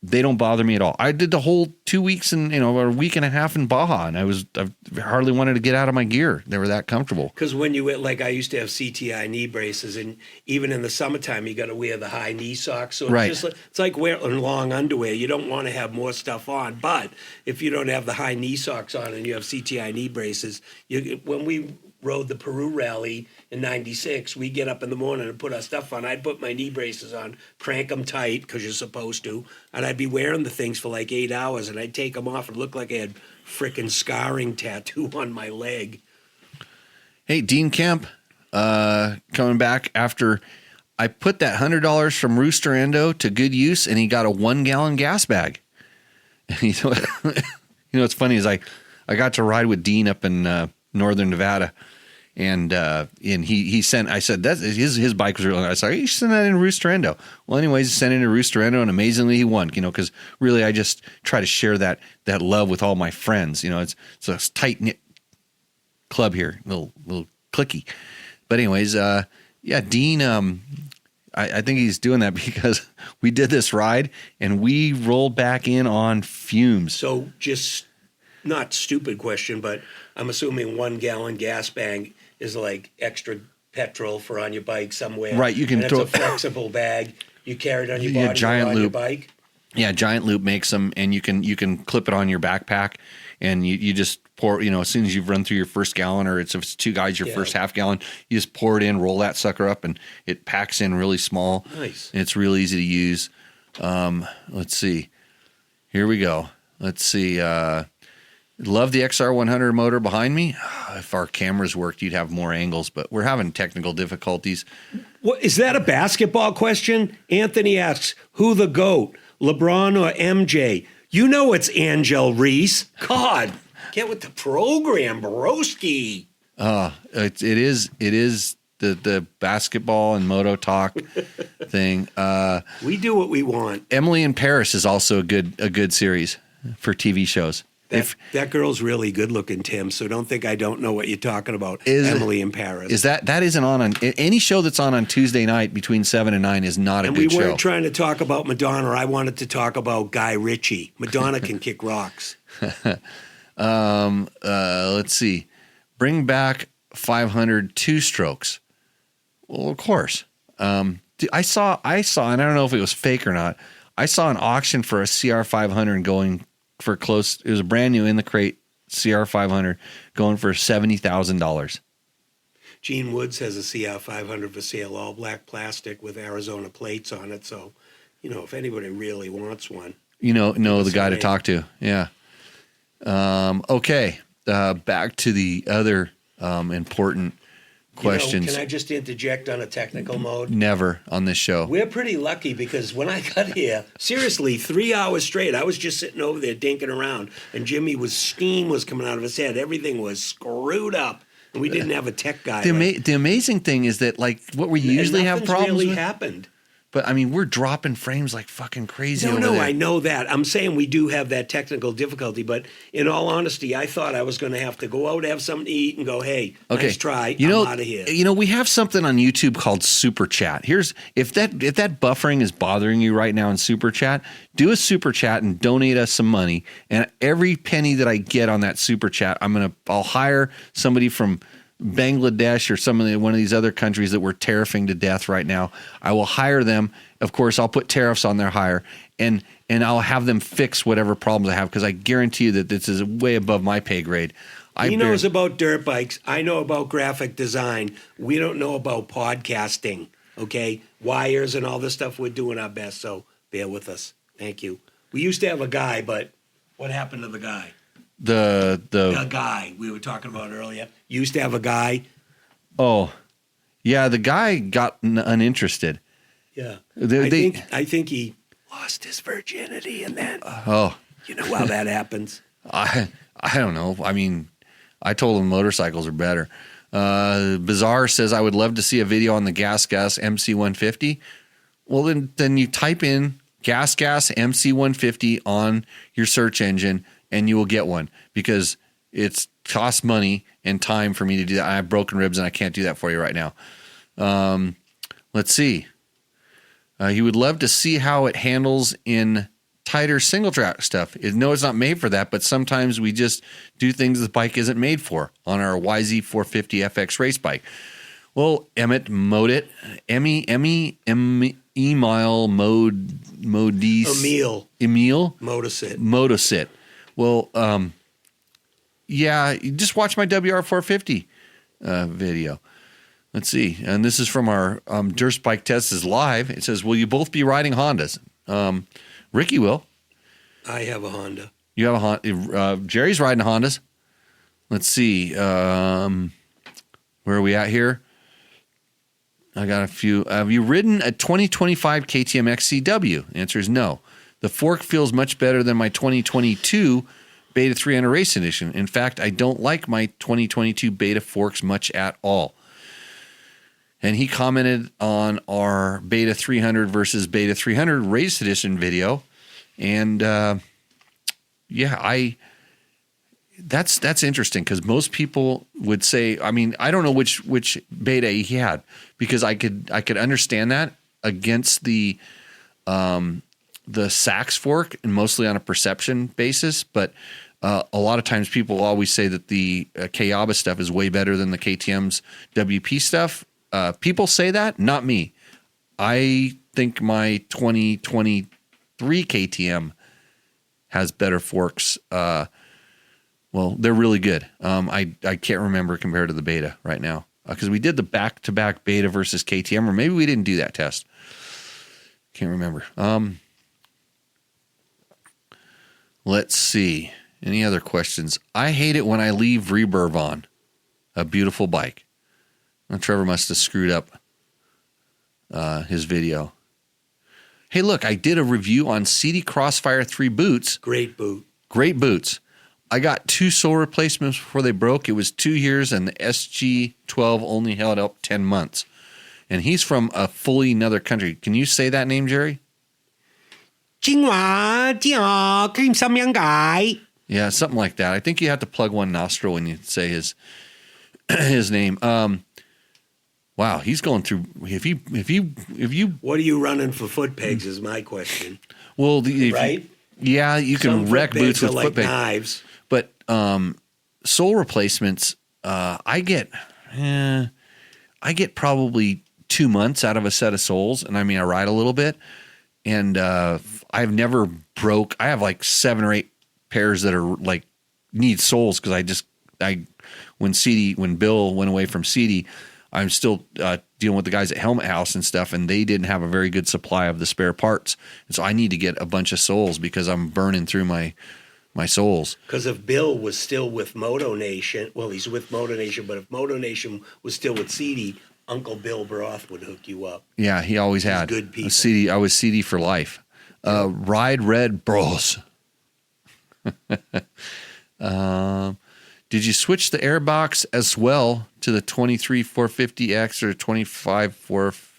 they don't bother me at all. I did the whole 2 weeks and a week and a half in Baja, and I hardly wanted to get out of my gear. They were that comfortable. Because when you I used to have CTI knee braces, and even in the summertime, you got to wear the high knee socks. So it's like wearing long underwear. You don't want to have more stuff on, but if you don't have the high knee socks on and you have CTI knee braces, when we rode the Peru rally in '96, we get up in the morning and put our stuff on. I'd put my knee braces on, crank them tight because you're supposed to, and I'd be wearing the things for like 8 hours, and I'd take them off and look like I had frickin' scarring tattoo on my leg. Hey, Dean Kemp, coming back after I put that $100 from Rooster Endo to good use, and he got a 1-gallon gas bag. And you know what's funny is I got to ride with Dean up in northern Nevada, and he sent. I said that his bike was really. I said, you should send that in Rooster Endo. Well, anyways, he sent it in Rooster Endo, and amazingly he won. Because really I just try to share that love with all my friends. It's a tight knit club here, little clicky. But anyways, Dean. I think he's doing that because we did this ride and we rolled back in on fumes. So just not stupid question, but I'm assuming 1-gallon gas bag is like extra petrol for on your bike somewhere. Right. You can and it's a flexible bag. You carry it on your body Giant or on Loop. your bike. Yeah, Giant Loop makes them, and you can clip it on your backpack, and you just pour. As soon as you've run through your first gallon, or if it's 2 guys, your first half gallon, you just pour it in, roll that sucker up, and it packs in really small. Nice. And it's real easy to use. Let's see. Here we go. Let's see. Love the XR100 motor behind me. If our cameras worked, you'd have more angles, but we're having technical difficulties. What, is that a basketball question? Anthony asks, who the GOAT, LeBron or MJ? You know it's Angel Reese. God, get with the program, broski. It is the basketball and moto talk thing. We do what we want. Emily in Paris is also a good series for TV shows. That girl's really good looking, Tim, so don't think I don't know what you're talking about. Emily in Paris. Is that isn't on any show that's on Tuesday night between 7 and 9 is not a good show. And we weren't trying to talk about Madonna. I wanted to talk about Guy Ritchie. Madonna can kick rocks. Let's see. Bring back 500 two-strokes. Well, of course. I saw, and I don't know if it was fake or not. I saw an auction for a CR500 going for close. It was a brand new in the crate CR500 going for $70,000. Gene Woods has a CR500 for sale, all black plastic with Arizona plates on it. So, if anybody really wants one, know the guy to talk to. Yeah. Okay. Back to the other important questions. Can I just interject on a technical mode? Never on this show. We're pretty lucky because when I got here, seriously, 3 hours straight, I was just sitting over there dinking around, and steam was coming out of his head. Everything was screwed up, and we didn't have a tech guy. The amazing thing is that, like, what we usually have problems really with happened. But, I mean, we're dropping frames like fucking crazy over No, there. I know that. I'm saying we do have that technical difficulty, but in all honesty, I thought I was going to have to go out, have something to eat, and go, hey, nice try, I'm out of here. We have something on YouTube called Super Chat. If that buffering is bothering you right now in Super Chat, do a Super Chat and donate us some money. And every penny that I get on that Super Chat, I'll hire somebody from Bangladesh or one of these other countries that we're tariffing to death right now. I will hire them. Of course, I'll put tariffs on their hire, and I'll have them fix whatever problems I have, because I guarantee you that this is way above my pay grade. He knows about dirt bikes. I know about graphic design. We don't know about podcasting, okay? Wires and all this stuff, we're doing our best, so bear with us. Thank you. We used to have a guy, but what happened to the guy? The guy we were talking about earlier. Used to have a guy. Oh, yeah, the guy got uninterested. Yeah, I think he lost his virginity, and then you know how that happens. I don't know. I mean, I told him motorcycles are better. Bizarre says, I would love to see a video on the Gas MC150. Well, then you type in Gas MC150 on your search engine, and you will get one, because it's costs money and time for me to do that. I have broken ribs, and I can't do that for you right now. Let's see. He would love to see how it handles in tighter single track stuff. No, it's not made for that, but sometimes we just do things the bike isn't made for on our YZ450 FX race bike. Well, Emmett mode it. Emile Motosit. Well, yeah, you just watch my WR450 video. Let's see. And this is from our Durst Bike Test is live. It says, will you both be riding Hondas? Ricky will. I have a Honda. You have a Honda. Jerry's riding Hondas. Let's see. Where are we at here? I got a few. Have you ridden a 2025 KTM XCW? The answer is no. The fork feels much better than my 2022 Beta 300 Race Edition. In fact, I don't like my 2022 Beta forks much at all. And he commented on our Beta 300 versus Beta 300 Race Edition video. And that's interesting because most people would say, I mean, I don't know which Beta he had because I could understand that against the Sachs fork and mostly on a perception basis, but a lot of times people always say that the Kayaba stuff is way better than the KTM's WP stuff. People say that, not me. I think my 2023 KTM has better forks. Well, they're really good. I can't remember compared to the Beta right now because we did the back-to-back Beta versus KTM, or maybe we didn't do that test. Can't remember. Let's see. Any other questions? I hate it when I leave reverb on a beautiful bike. Well, Trevor must have screwed up his video. Hey, look, I did a review on CD Crossfire 3 boots. Great boot. Great boots. I got 2 sole replacements before they broke. It was 2 years, and the SG12 only held up 10 months. And he's from a fully another country. Can you say that name, Jerry? 今華之後兼心樣解 Yeah, something like that. I think you have to plug one nostril when you say his name. Wow, he's going through. If you. What are you running for foot pegs? Is my question. Well, right? Yeah, you can wreck boots with foot pegs. Knives. But sole replacements, I get probably 2 months out of a set of soles, and I mean I ride a little bit, and I've never broke. I have like 7 or 8 pairs that are like need soles because when Bill went away from CD, I'm still dealing with the guys at Helmet House and stuff, and they didn't have a very good supply of the spare parts, and so I need to get a bunch of soles because I'm burning through my soles. Because if Bill was still with Moto Nation, well, he's with Moto Nation, but if Moto Nation was still with CD, Uncle Bill Broth would hook you up. Yeah, he always had. Good people. CD, I was CD for life. Ride Red Bros. Did you switch the airbox as well to the 23 450X or 25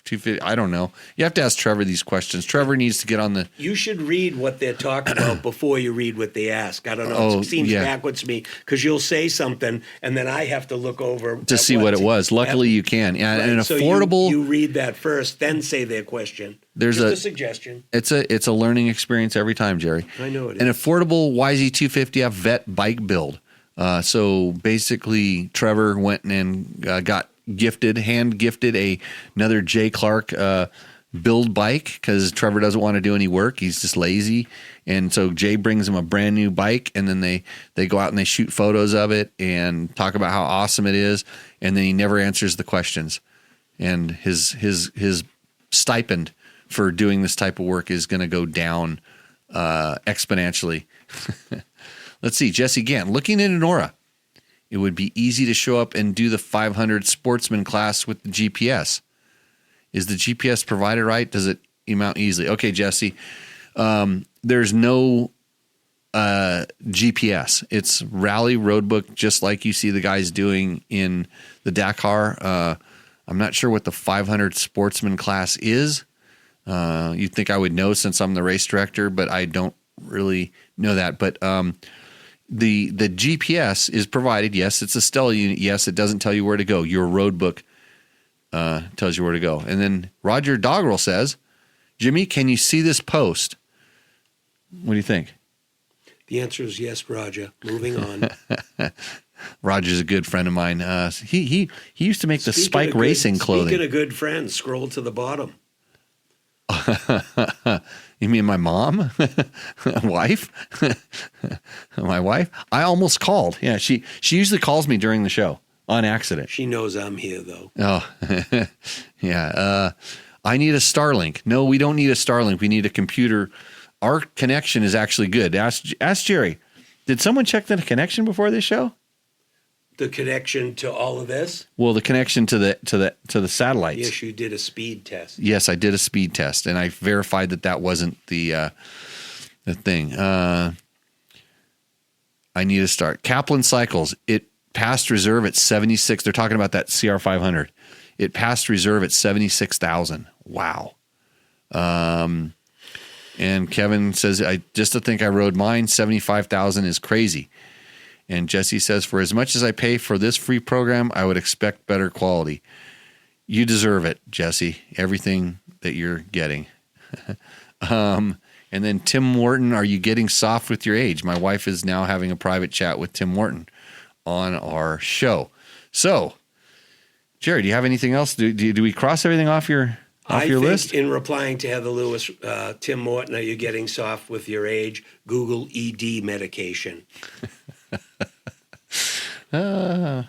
250? I don't know. You have to ask Trevor these questions. Trevor needs to get on the... You should read what they're talking about before you read what they ask. I don't know. It seems backwards to me because you'll say something and then I have to look over to see what it was. Luckily, you can. And right. an affordable... So you read that first, then say their question. There's just a suggestion. It's a learning experience every time, Jerry. I know it is. An affordable YZ250F vet bike build. So basically, Trevor went and got hand gifted another J. Clark build bike because Trevor doesn't want to do any work. He's just lazy. And so Jay brings him a brand new bike, and then they go out and they shoot photos of it and talk about how awesome it is. And then he never answers the questions. And his stipend for doing this type of work is going to go down exponentially. Let's see, Jesse Gant, looking at Nora, it would be easy to show up and do the 500 sportsman class with the GPS. Is the GPS provided right? Does it mount easily? Okay, Jesse, there's no GPS. It's Rally Roadbook, just like you see the guys doing in the Dakar. I'm not sure what the 500 sportsman class is. You'd think I would know since I'm the race director, but I don't really know that. But the GPS is provided. Yes, it's a Stella unit. Yes, it doesn't tell you where to go. Your road book tells you where to go. And then Roger Doggerel says, Jimmy, can you see this post? What do you think? The answer is yes, Roger. Moving on. Roger's a good friend of mine. He used to make the Spike Racing clothing. Speaking of good friends, scroll to the bottom. You mean my mom? Wife? My wife? I almost called. Yeah, she usually calls me during the show on accident. She knows I'm here, though. Oh, yeah. I need a Starlink. No, we don't need a Starlink. We need a computer. Our connection is actually good. Ask Jerry. Did someone check the connection before this show? The connection to all of this? Well, the connection to the satellites. Yes, you did a speed test. Yes, I did a speed test, and I verified that wasn't the thing. I need to start. Kaplan Cycles, it passed reserve at 76. They're talking about that CR500. It passed reserve at 76,000. Wow. And Kevin says, just to think I rode mine, 75,000 is crazy. And Jesse says, for as much as I pay for this free program, I would expect better quality. You deserve it, Jesse, everything that you're getting. And then Tim Morton, are you getting soft with your age? My wife is now having a private chat with Tim Morton on our show. So, Jerry, do you have anything else? Do we cross everything off your list? In replying to Heather Lewis, Tim Morton, are you getting soft with your age? Google ED medication. Yeah.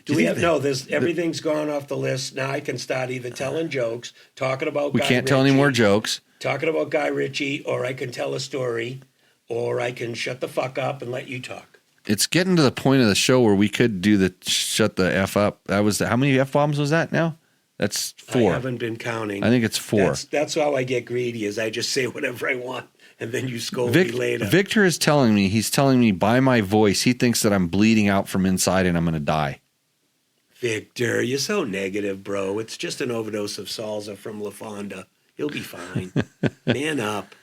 Do we have there's everything's gone off the list. Now I can start either telling jokes, talking about we Guy can't tell any Ritchie, more jokes. Talking about Guy Ritchie, or I can tell a story, or I can shut the fuck up and let you talk. It's getting to the point of the show where we could do the shut the F up. That was how many F bombs was that now? That's 4. I haven't been counting. I think it's 4. That's how I get greedy, is I just say whatever I want, and then you scold me later. Victor is telling me by my voice, he thinks that I'm bleeding out from inside and I'm going to die. Victor, you're so negative, bro. It's just an overdose of salsa from La Fonda. You'll be fine. Man up.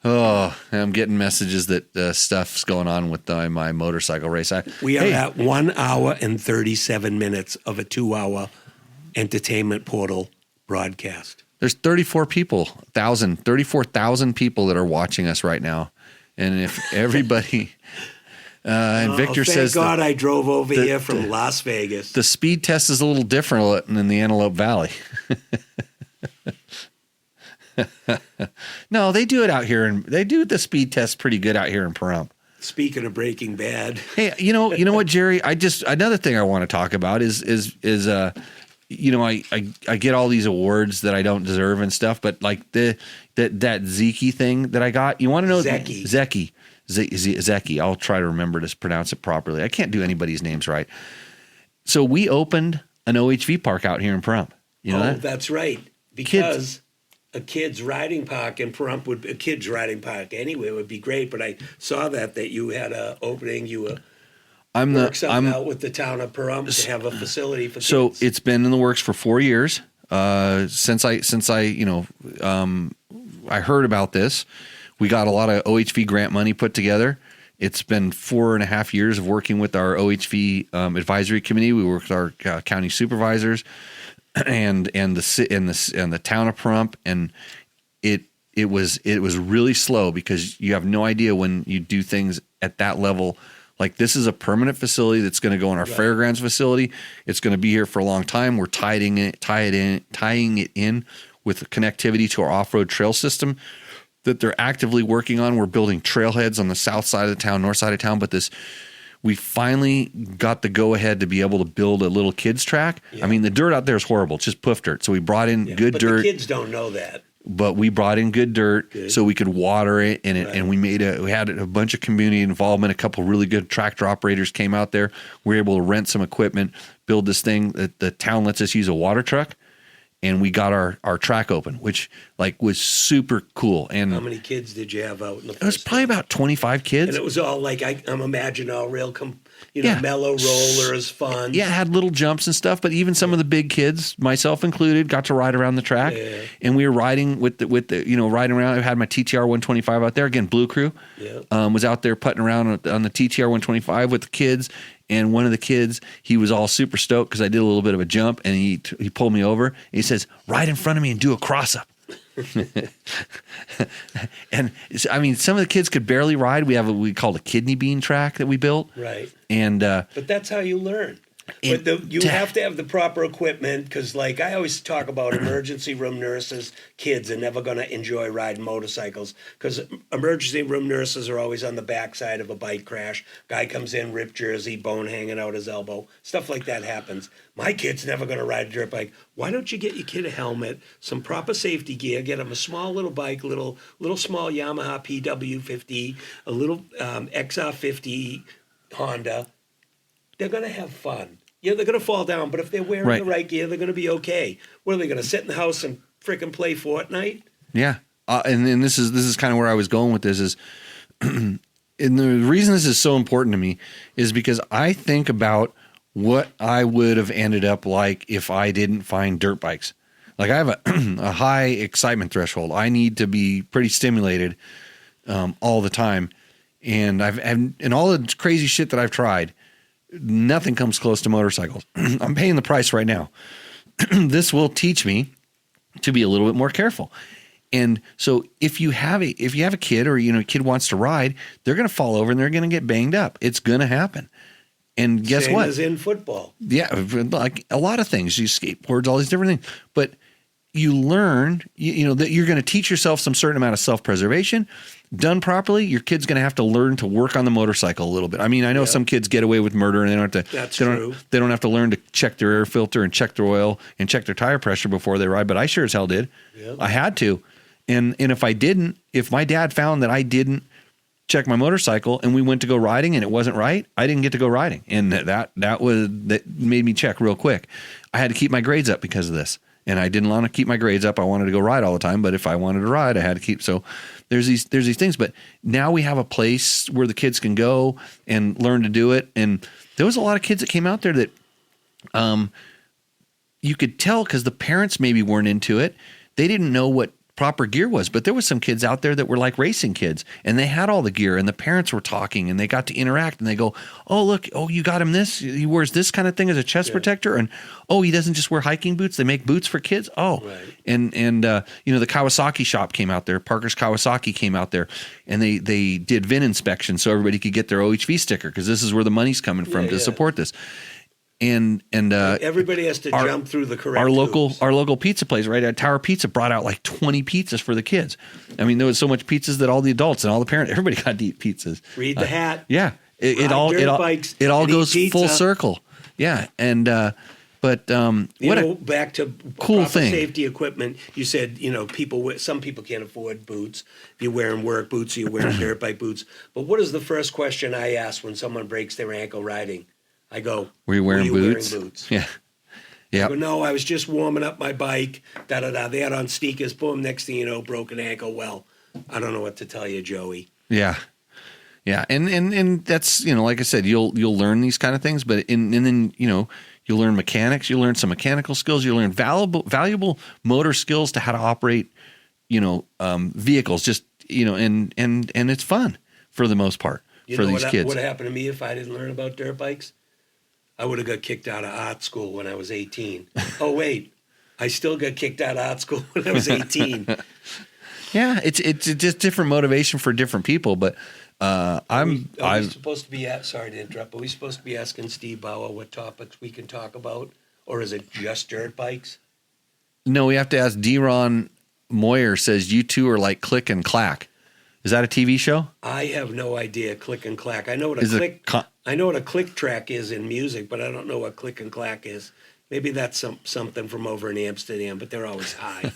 Oh, I'm getting messages that stuff's going on with my motorcycle race. We are at 1 hour and 37 minutes of a 2-hour entertainment portal broadcast. There's 34,000 people that are watching us right now. And if everybody, and Victor says, thank God I drove over here from Las Vegas. The speed test is a little different in the Antelope Valley. No, they do it out here, and they do the speed test pretty good out here in Pahrump. Speaking of Breaking Bad, hey, you know what, Jerry? Another thing I want to talk about is I get all these awards that I don't deserve and stuff, but like that Zeki thing that I got, you want to know? Zeki. I'll try to remember to pronounce it properly. I can't do anybody's names right. So we opened an OHV park out here in Pahrump. You know that? That's right. Because a kid's riding park in Pahrump a kid's riding park anyway would be great. But I saw that you had an opening. You were out with the town of Pahrump to have a facility for kids. So it's been in the works for 4 years since I heard about this. We got a lot of OHV grant money put together. It's been 4.5 years of working with our OHV advisory committee. We worked with our county supervisors and the town of Pahrump, and it was really slow because you have no idea when you do things at that level. Like, this is a permanent facility that's going to go in our fairgrounds facility. It's going to be here for a long time. We're tying it in with connectivity to our off-road trail system that they're actively working on. We're building trailheads on the south side of the town, north side of town, but we finally got the go-ahead to be able to build a little kids track. Yeah. I mean, the dirt out there is horrible. It's just poof dirt. So we brought in good dirt. But the kids don't know that. But we brought in good dirt so we could water it, and we had a bunch of community involvement. A couple really good tractor operators came out there. We were able to rent some equipment, build this thing. The town lets us use a water truck, and we got our track open, which was super cool. And how many kids did you have out in the It was probably about 25 kids. And it was all I'm imagining all real mellow rollers, fun. Yeah, it had little jumps and stuff, but even some of the big kids, myself included, got to ride around the track. Yeah. And we were riding with the riding around. I had my TTR 125 out there. Again, Blue Crew was out there putting around on the TTR 125 with the kids. And one of the kids, he was all super stoked because I did a little bit of a jump, and he pulled me over. And he says, "Ride in front of me and do a cross-up." And I mean, some of the kids could barely ride. We have what we called a kidney bean track that we built. Right. And but that's how you learn. But you have to have the proper equipment because, I always talk about emergency room nurses, kids are never going to enjoy riding motorcycles because emergency room nurses are always on the backside of a bike crash. Guy comes in, ripped jersey, bone hanging out his elbow. Stuff like that happens. My kid's never going to ride a dirt bike. Why don't you get your kid a helmet, some proper safety gear, get him a small little bike, little small Yamaha PW50, a little XR50 Honda, they're going to have fun. Yeah, they're going to fall down, but if they're wearing the right gear, they're going to be okay. What are they going to sit in the house and frickin' play Fortnite? Yeah. And this is kind of where I was going with this is, and the reason this is so important to me is because I think about what I would have ended up like if I didn't find dirt bikes. Like I have a high excitement threshold. I need to be pretty stimulated all the time. And and all the crazy shit that I've tried, nothing comes close to motorcycles. I'm paying the price right now. This will teach me to be a little bit more careful. And so if you have a kid or, a kid wants to ride, they're going to fall over and they're going to get banged up. It's going to happen. And guess Same what? as in football. Yeah. Like a lot of things, you skateboards, all these different things, but you learn, that you're going to teach yourself some certain amount of self-preservation. Done properly, your kid's going to have to learn to work on the motorcycle a little bit. I mean, I know some kids get away with murder and they don't have to. That's true. They don't have to learn to check their air filter and check their oil and check their tire pressure before they ride. But I sure as hell did. Yep. I had to, and if my dad found that I didn't check my motorcycle and we went to go riding and it wasn't right, I didn't get to go riding, and that made me check real quick. I had to keep my grades up because of this. And I didn't want to keep my grades up. I wanted to go ride all the time. But if I wanted to ride, I had to keep. So there's these things. But now we have a place where the kids can go and learn to do it. And there was a lot of kids that came out there that you could tell because the parents maybe weren't into it. They didn't know what proper gear was. But there was some kids out there that were like racing kids. And they had all the gear. And the parents were talking. And they got to interact. And they go, oh, look. Oh, you got him this. He wears this kind of thing as a chest protector. And, oh, he doesn't just wear hiking boots. They make boots for kids. Oh. Right. And the Kawasaki shop came out there. Parker's Kawasaki came out there. And they did VIN inspection so everybody could get their OHV sticker. Because this is where the money's coming from to support this. And everybody has to jump through the correct hoops. Our local pizza place, right at Tower Pizza, brought out like 20 pizzas for the kids. I mean, there was so much pizzas that all the adults and all the parents, everybody got to eat pizzas. Read the hat. Yeah, it all goes full circle. Yeah, and back to cool thing. Safety equipment. You said some people can't afford boots. If you're wearing work boots, or you're wearing dirt bike boots. But what is the first question I ask when someone breaks their ankle riding? I go, were you wearing boots? Yeah. Yeah. I go, no, I was just warming up my bike. Da-da-da. They had on sneakers. Boom. Next thing you know, broken ankle. Well, I don't know what to tell you, Joey. Yeah. Yeah. And that's, like I said, you'll learn these kind of things, but then, you'll learn mechanics. You'll learn some mechanical skills. You'll learn valuable motor skills to how to operate, vehicles. Just, and it's fun for the most part for these kids. What happened to me if I didn't learn about dirt bikes? I would have got kicked out of art school when I was 18. Oh, wait. I still got kicked out of art school when I was 18. Yeah, it's just different motivation for different people. But Sorry to interrupt, are we supposed to be asking Steve Bauer what topics we can talk about? Or is it just dirt bikes? No, we have to ask D-Ron Moyer says you two are like Click and Clack. Is that a TV show? I have no idea. Click and Clack. I know what a click track is in music, but I don't know what Click and Clack is. Maybe that's something from over in Amsterdam, but they're always high.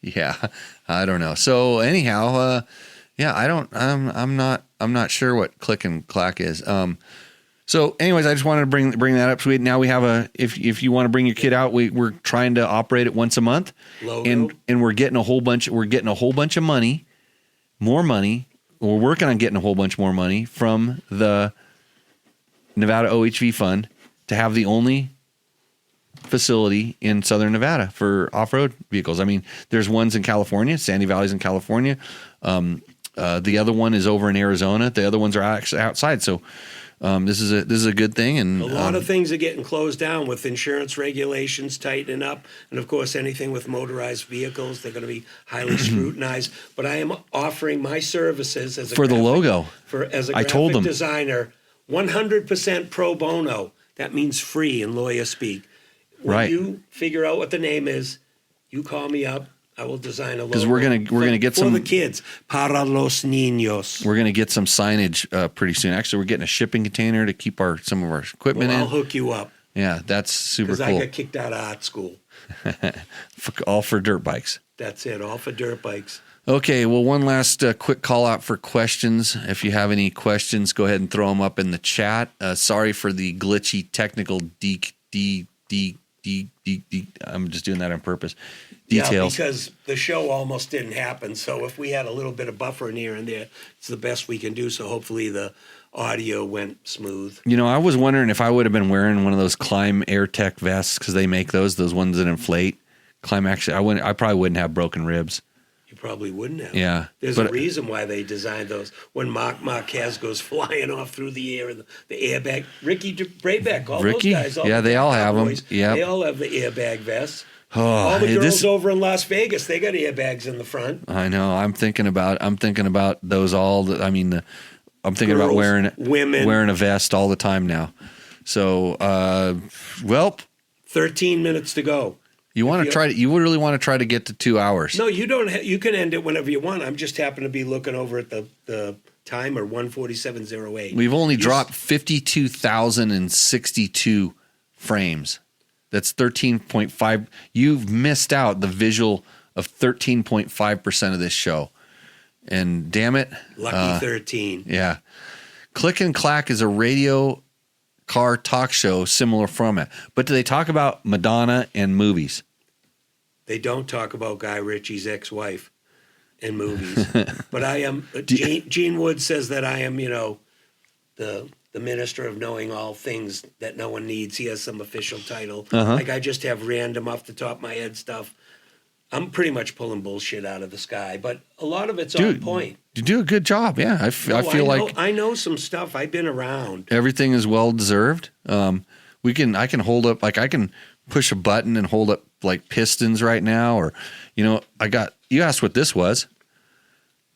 Yeah, I don't know. So anyhow, I'm not sure what Click and Clack is. So anyways, I just wanted to bring that up. So now we have if you want to bring your kid out, we're trying to operate it once a month, and we're getting a whole bunch of money. More money. We're working on getting a whole bunch more money from the Nevada OHV Fund to have the only facility in Southern Nevada for off-road vehicles. I mean, there's ones in California, Sandy Valley's in California. The other one is over in Arizona. The other ones are outside. So this is a good thing. And a lot of things are getting closed down with insurance regulations tightening up, and of course anything with motorized vehicles, they're going to be highly scrutinized. But I am offering my services as a graphic designer, 100% pro bono. That means free in lawyer speak. When you figure out what the name is, you call me up. I will design a logo. Because we're gonna get some for the kids. Para los niños. We're gonna get some signage pretty soon. Actually, we're getting a shipping container to keep some of our equipment in. I'll hook you up. Yeah, that's super cool. Because I got kicked out of art school. All for dirt bikes. That's it. All for dirt bikes. Okay, well, one last quick call out for questions. If you have any questions, go ahead and throw them up in the chat. Sorry for the glitchy technical I'm just doing that on purpose. Details. Yeah, because the show almost didn't happen. So if we had a little bit of buffering here and there, it's the best we can do. So hopefully the audio went smooth. You know, I was wondering if I would have been wearing one of those Climb AirTech vests because they make those ones that inflate. Climb actually, I probably wouldn't have broken ribs. You probably wouldn't have. Yeah. There's a reason why they designed those. When Mark Marquez goes flying off through the air, the airbag. Ricky Braybeck, all those guys. They all have them. Yeah. They all have the airbag vests. Oh, all the girls over in Las Vegas, they got airbags in the front. I know. I'm thinking about those all. I'm thinking Girls, about women, wearing a vest all the time now. So, 13 minutes to go. You want to try to? You would really want to try to get to 2 hours? No, you don't. You can end it whenever you want. I'm just happen to be looking over at the timer, 1:47:08. We've only dropped 52,062 frames. That's 13.5. You've missed out the visual of 13.5% of this show, and damn it, lucky 13. Yeah, Click and Clack is a radio car talk show similar format, but do they talk about Madonna and movies? They don't talk about Guy Ritchie's ex-wife in movies. But I am Gene Wood says that I am, the minister of knowing all things that no one needs. He has some official title. Like I just have random off the top of my head stuff. I'm pretty much pulling bullshit out of the sky, but a lot of it's on point. You do a good job. Yeah, I feel like I know some stuff. I've been around. Everything is well deserved. I can hold up, like I can push a button and hold up like pistons right now, or you asked what this was.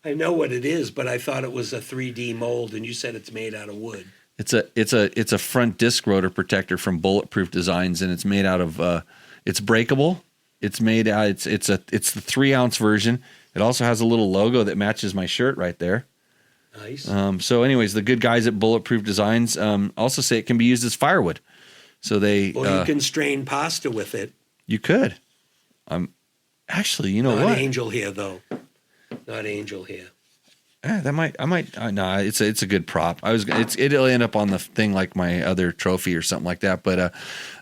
I know what it is, but I thought it was a 3D mold, and you said it's made out of wood. It's a front disc rotor protector from Bulletproof Designs, and it's made out of it's breakable. It's made out. It's the 3-ounce version. It also has a little logo that matches my shirt right there. Nice. So, anyways, the good guys at Bulletproof Designs also say it can be used as firewood. So you can strain pasta with it. You could. Actually, you know Not what? angel hair though. Not angel hair. No, it's a good prop. It'll end up on the thing like my other trophy or something like that. But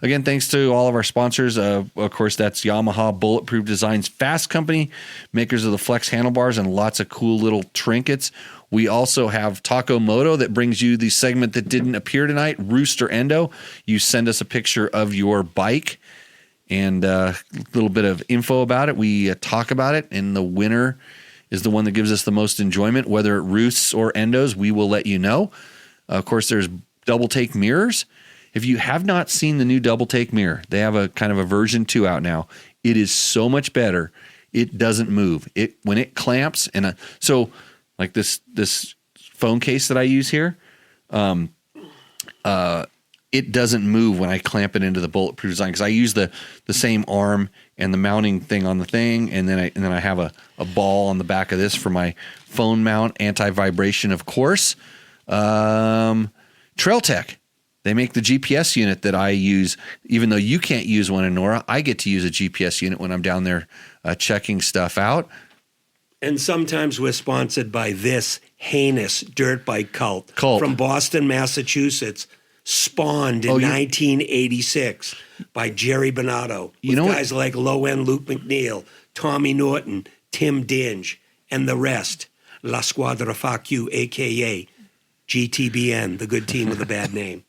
again, thanks to all of our sponsors. Of course, that's Yamaha, Bulletproof Designs, Fast Company, makers of the Flex handlebars and lots of cool little trinkets. We also have Taco Moto that brings you the segment that didn't appear tonight, Rooster Endo. You send us a picture of your bike and a little bit of info about it. We talk about it, and the winner is the one that gives us the most enjoyment. Whether it roosts or endos, we will let you know. Of course, there's double take mirrors. If you have not seen the new double take mirror, they have a kind of a version 2 out now. It is so much better. It doesn't move. When it clamps, and so like this phone case that I use here, it doesn't move when I clamp it into the Bulletproof Design because I use the same arm and the mounting thing on the thing, and then I have a ball on the back of this for my phone mount, anti-vibration, of course. Trail Tech, they make the GPS unit that I use. Even though you can't use one in Nora, I get to use a GPS unit when I'm down there checking stuff out. And sometimes we're sponsored by this heinous dirt bike cult. From Boston, Massachusetts, spawned in 1986 by Jerry Bernardo. With guys like Low End Luke McNeil, Tommy Norton, Tim Dinge, and the rest. La Squadra FAQ, a.k.a. GTBN, the good team with a bad name.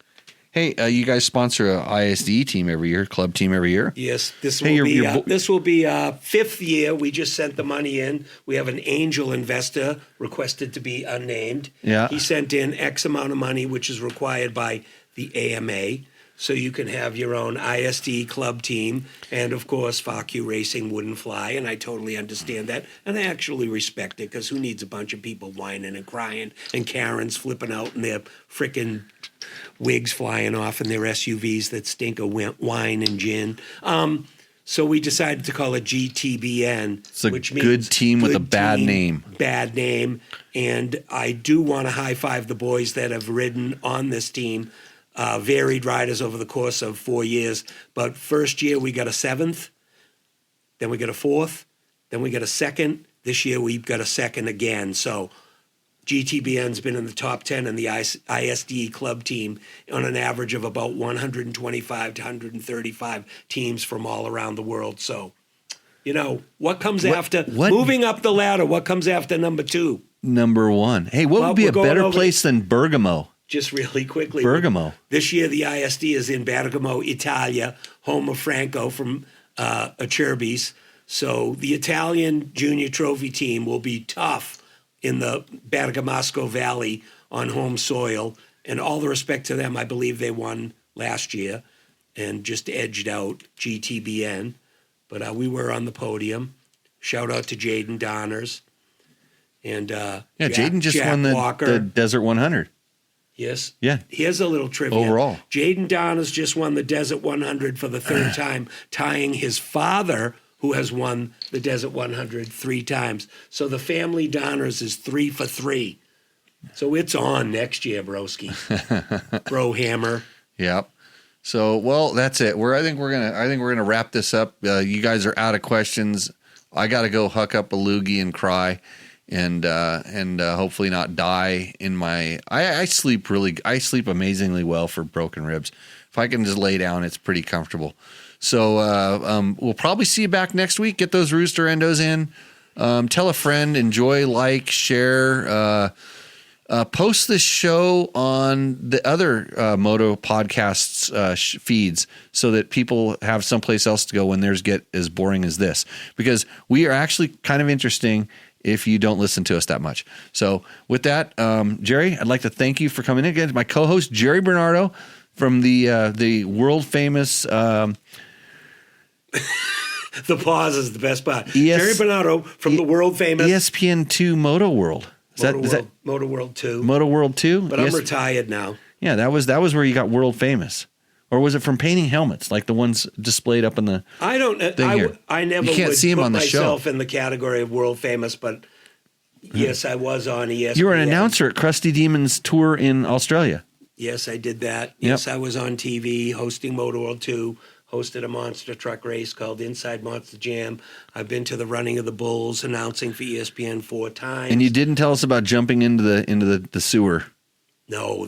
Hey, you guys sponsor a ISD team every year, club team every year? Yes, this will be 5th year. We just sent the money in. We have an angel investor requested to be unnamed. Yeah. He sent in X amount of money, which is required by the AMA. So you can have your own ISD club team. And, of course, FAQ Racing wouldn't fly, and I totally understand that. And I actually respect it, because who needs a bunch of people whining and crying and Karens flipping out and their frickin' wigs flying off in their SUVs that stink of wine and gin. So we decided to call it GTBN, which means good team with a bad name. Bad name. And I do want to high-five the boys that have ridden on this team. Varied riders over the course of 4 years. But first year we got a 7th, then we got a 4th, Then we got a second. This year we've got a second again. So GTBN's been in the top 10 in the ISD club team on an average of about 125 to 135 teams from all around the world. So, what comes after moving up the ladder? What comes after number 2? Number 1. Hey, what would be a better place than Bergamo? Just really quickly. Bergamo. This year the ISD is in Bergamo, Italia, home of Franco from Acerbis. So the Italian junior trophy team will be tough in the Bergamasco Valley on home soil. And all the respect to them, I believe they won last year and just edged out GTBN. But we were on the podium. Shout out to Jaden Donners. And Jaden just Jack won the Desert 100. Yes. Yeah. Here's a little trivia. Overall. Jaden Donners just won the Desert 100 for the third time, tying his father, who has won the Desert 100 3 times. So the family Donners is 3 for 3. So it's on next year, broski. Bro hammer. Yep. So, well, that's it. I think we're gonna wrap this up. You guys are out of questions. I got to go huck up a loogie and cry, and hopefully not die in my. I sleep amazingly well for broken ribs. If I can just lay down, it's pretty comfortable. So we'll probably see you back next week. Get those rooster endos in. Tell a friend. Enjoy, like, share. Post this show on the other Moto Podcasts feeds so that people have someplace else to go when theirs get as boring as this. Because we are actually kind of interesting if you don't listen to us that much. So with that, Jerry, I'd like to thank you for coming in again. My co-host, Jerry Bernardo, from the world famous... The pause is the best part. Jerry Bernardo from the world famous... ESPN2 Moto World. Moto World 2. Moto World 2? But I'm retired now. Yeah, that was where you got world famous. Or was it from painting helmets, like the ones displayed up in the I don't I never you can't would see him put on the myself show. in the category of world famous, but yes, I was on ESPN. You were an announcer at Krusty Demon's tour in Australia. Yes, I did that. Yes, I was on TV hosting Moto World 2. Hosted a monster truck race called Inside Monster Jam. I've been to the Running of the Bulls, announcing for ESPN 4 times. And you didn't tell us about jumping into the sewer. No,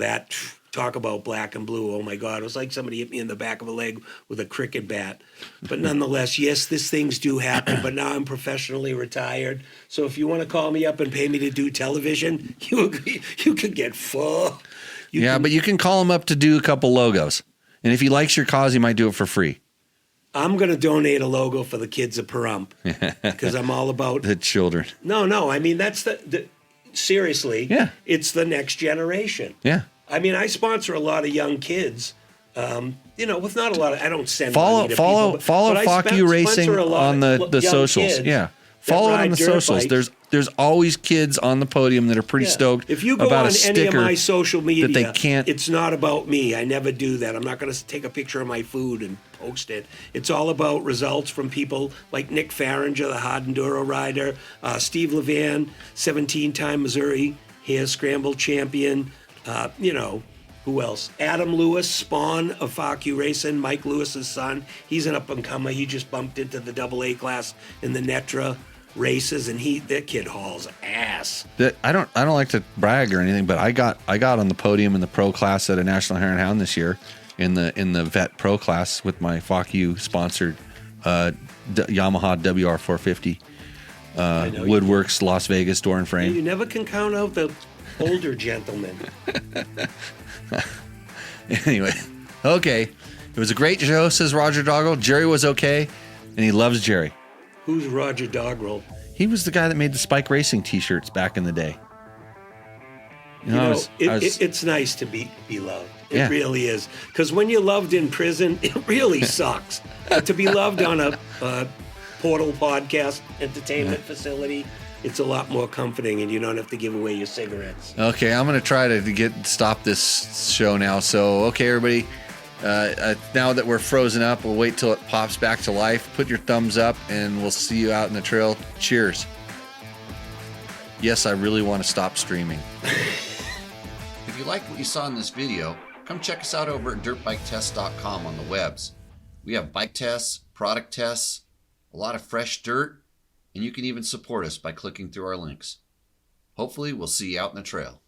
talk about black and blue. Oh my God, it was like somebody hit me in the back of a leg with a cricket bat. But nonetheless, yes, these things do happen. But now I'm professionally retired. So if you want to call me up and pay me to do television, you could get full. But you can call him up to do a couple logos. And if he likes your cause, he might do it for free. I'm going to donate a logo for the kids of Pahrump because I'm all about the children. No. I mean, that's seriously. Yeah. It's the next generation. Yeah. I mean, I sponsor a lot of young kids. With not a lot of. I don't send follow money to people, follow Fuck You Racing on the socials. Yeah. Follow it on the socials. Bikes. There's always kids on the podium that are pretty stoked. If you go about on any of my social media, that they can't. It's not about me. I never do that. I'm not going to take a picture of my food and post it. It's all about results from people like Nick Farringer, the hard enduro rider, Steve Levan, 17-time Missouri hare scramble champion. Who else? Adam Lewis, spawn of Fuck You Racing, Mike Lewis's son. He's an up-and-comer. He just bumped into the AA class in the Netra races, and that kid hauls ass. I don't like to brag or anything, but I got on the podium in the pro class at a National Hare and Hound this year in the vet pro class with my Fuck You sponsored Yamaha WR450 Woodworks Las Vegas door and frame. You never can count out the older gentlemen. Anyway, okay. It was a great show, says Roger Doggerel. Jerry was okay, and he loves Jerry. Who's Roger Doggerel? He was the guy that made the Spike Racing T-shirts back in the day. It's nice to be loved. It really is. Because when you're loved in prison, it really sucks. But to be loved on a Portal podcast entertainment facility, it's a lot more comforting, and you don't have to give away your cigarettes. Okay, I'm going to try to stop this show now. So, okay, everybody. Now that we're frozen up, we'll wait till it pops back to life. Put your thumbs up, and we'll see you out in the trail. Cheers. Yes, I really want to stop streaming. If you like what you saw in this video, come check us out over at dirtbiketest.com on the webs. We have bike tests, product tests, a lot of fresh dirt, and you can even support us by clicking through our links. Hopefully, we'll see you out in the trail.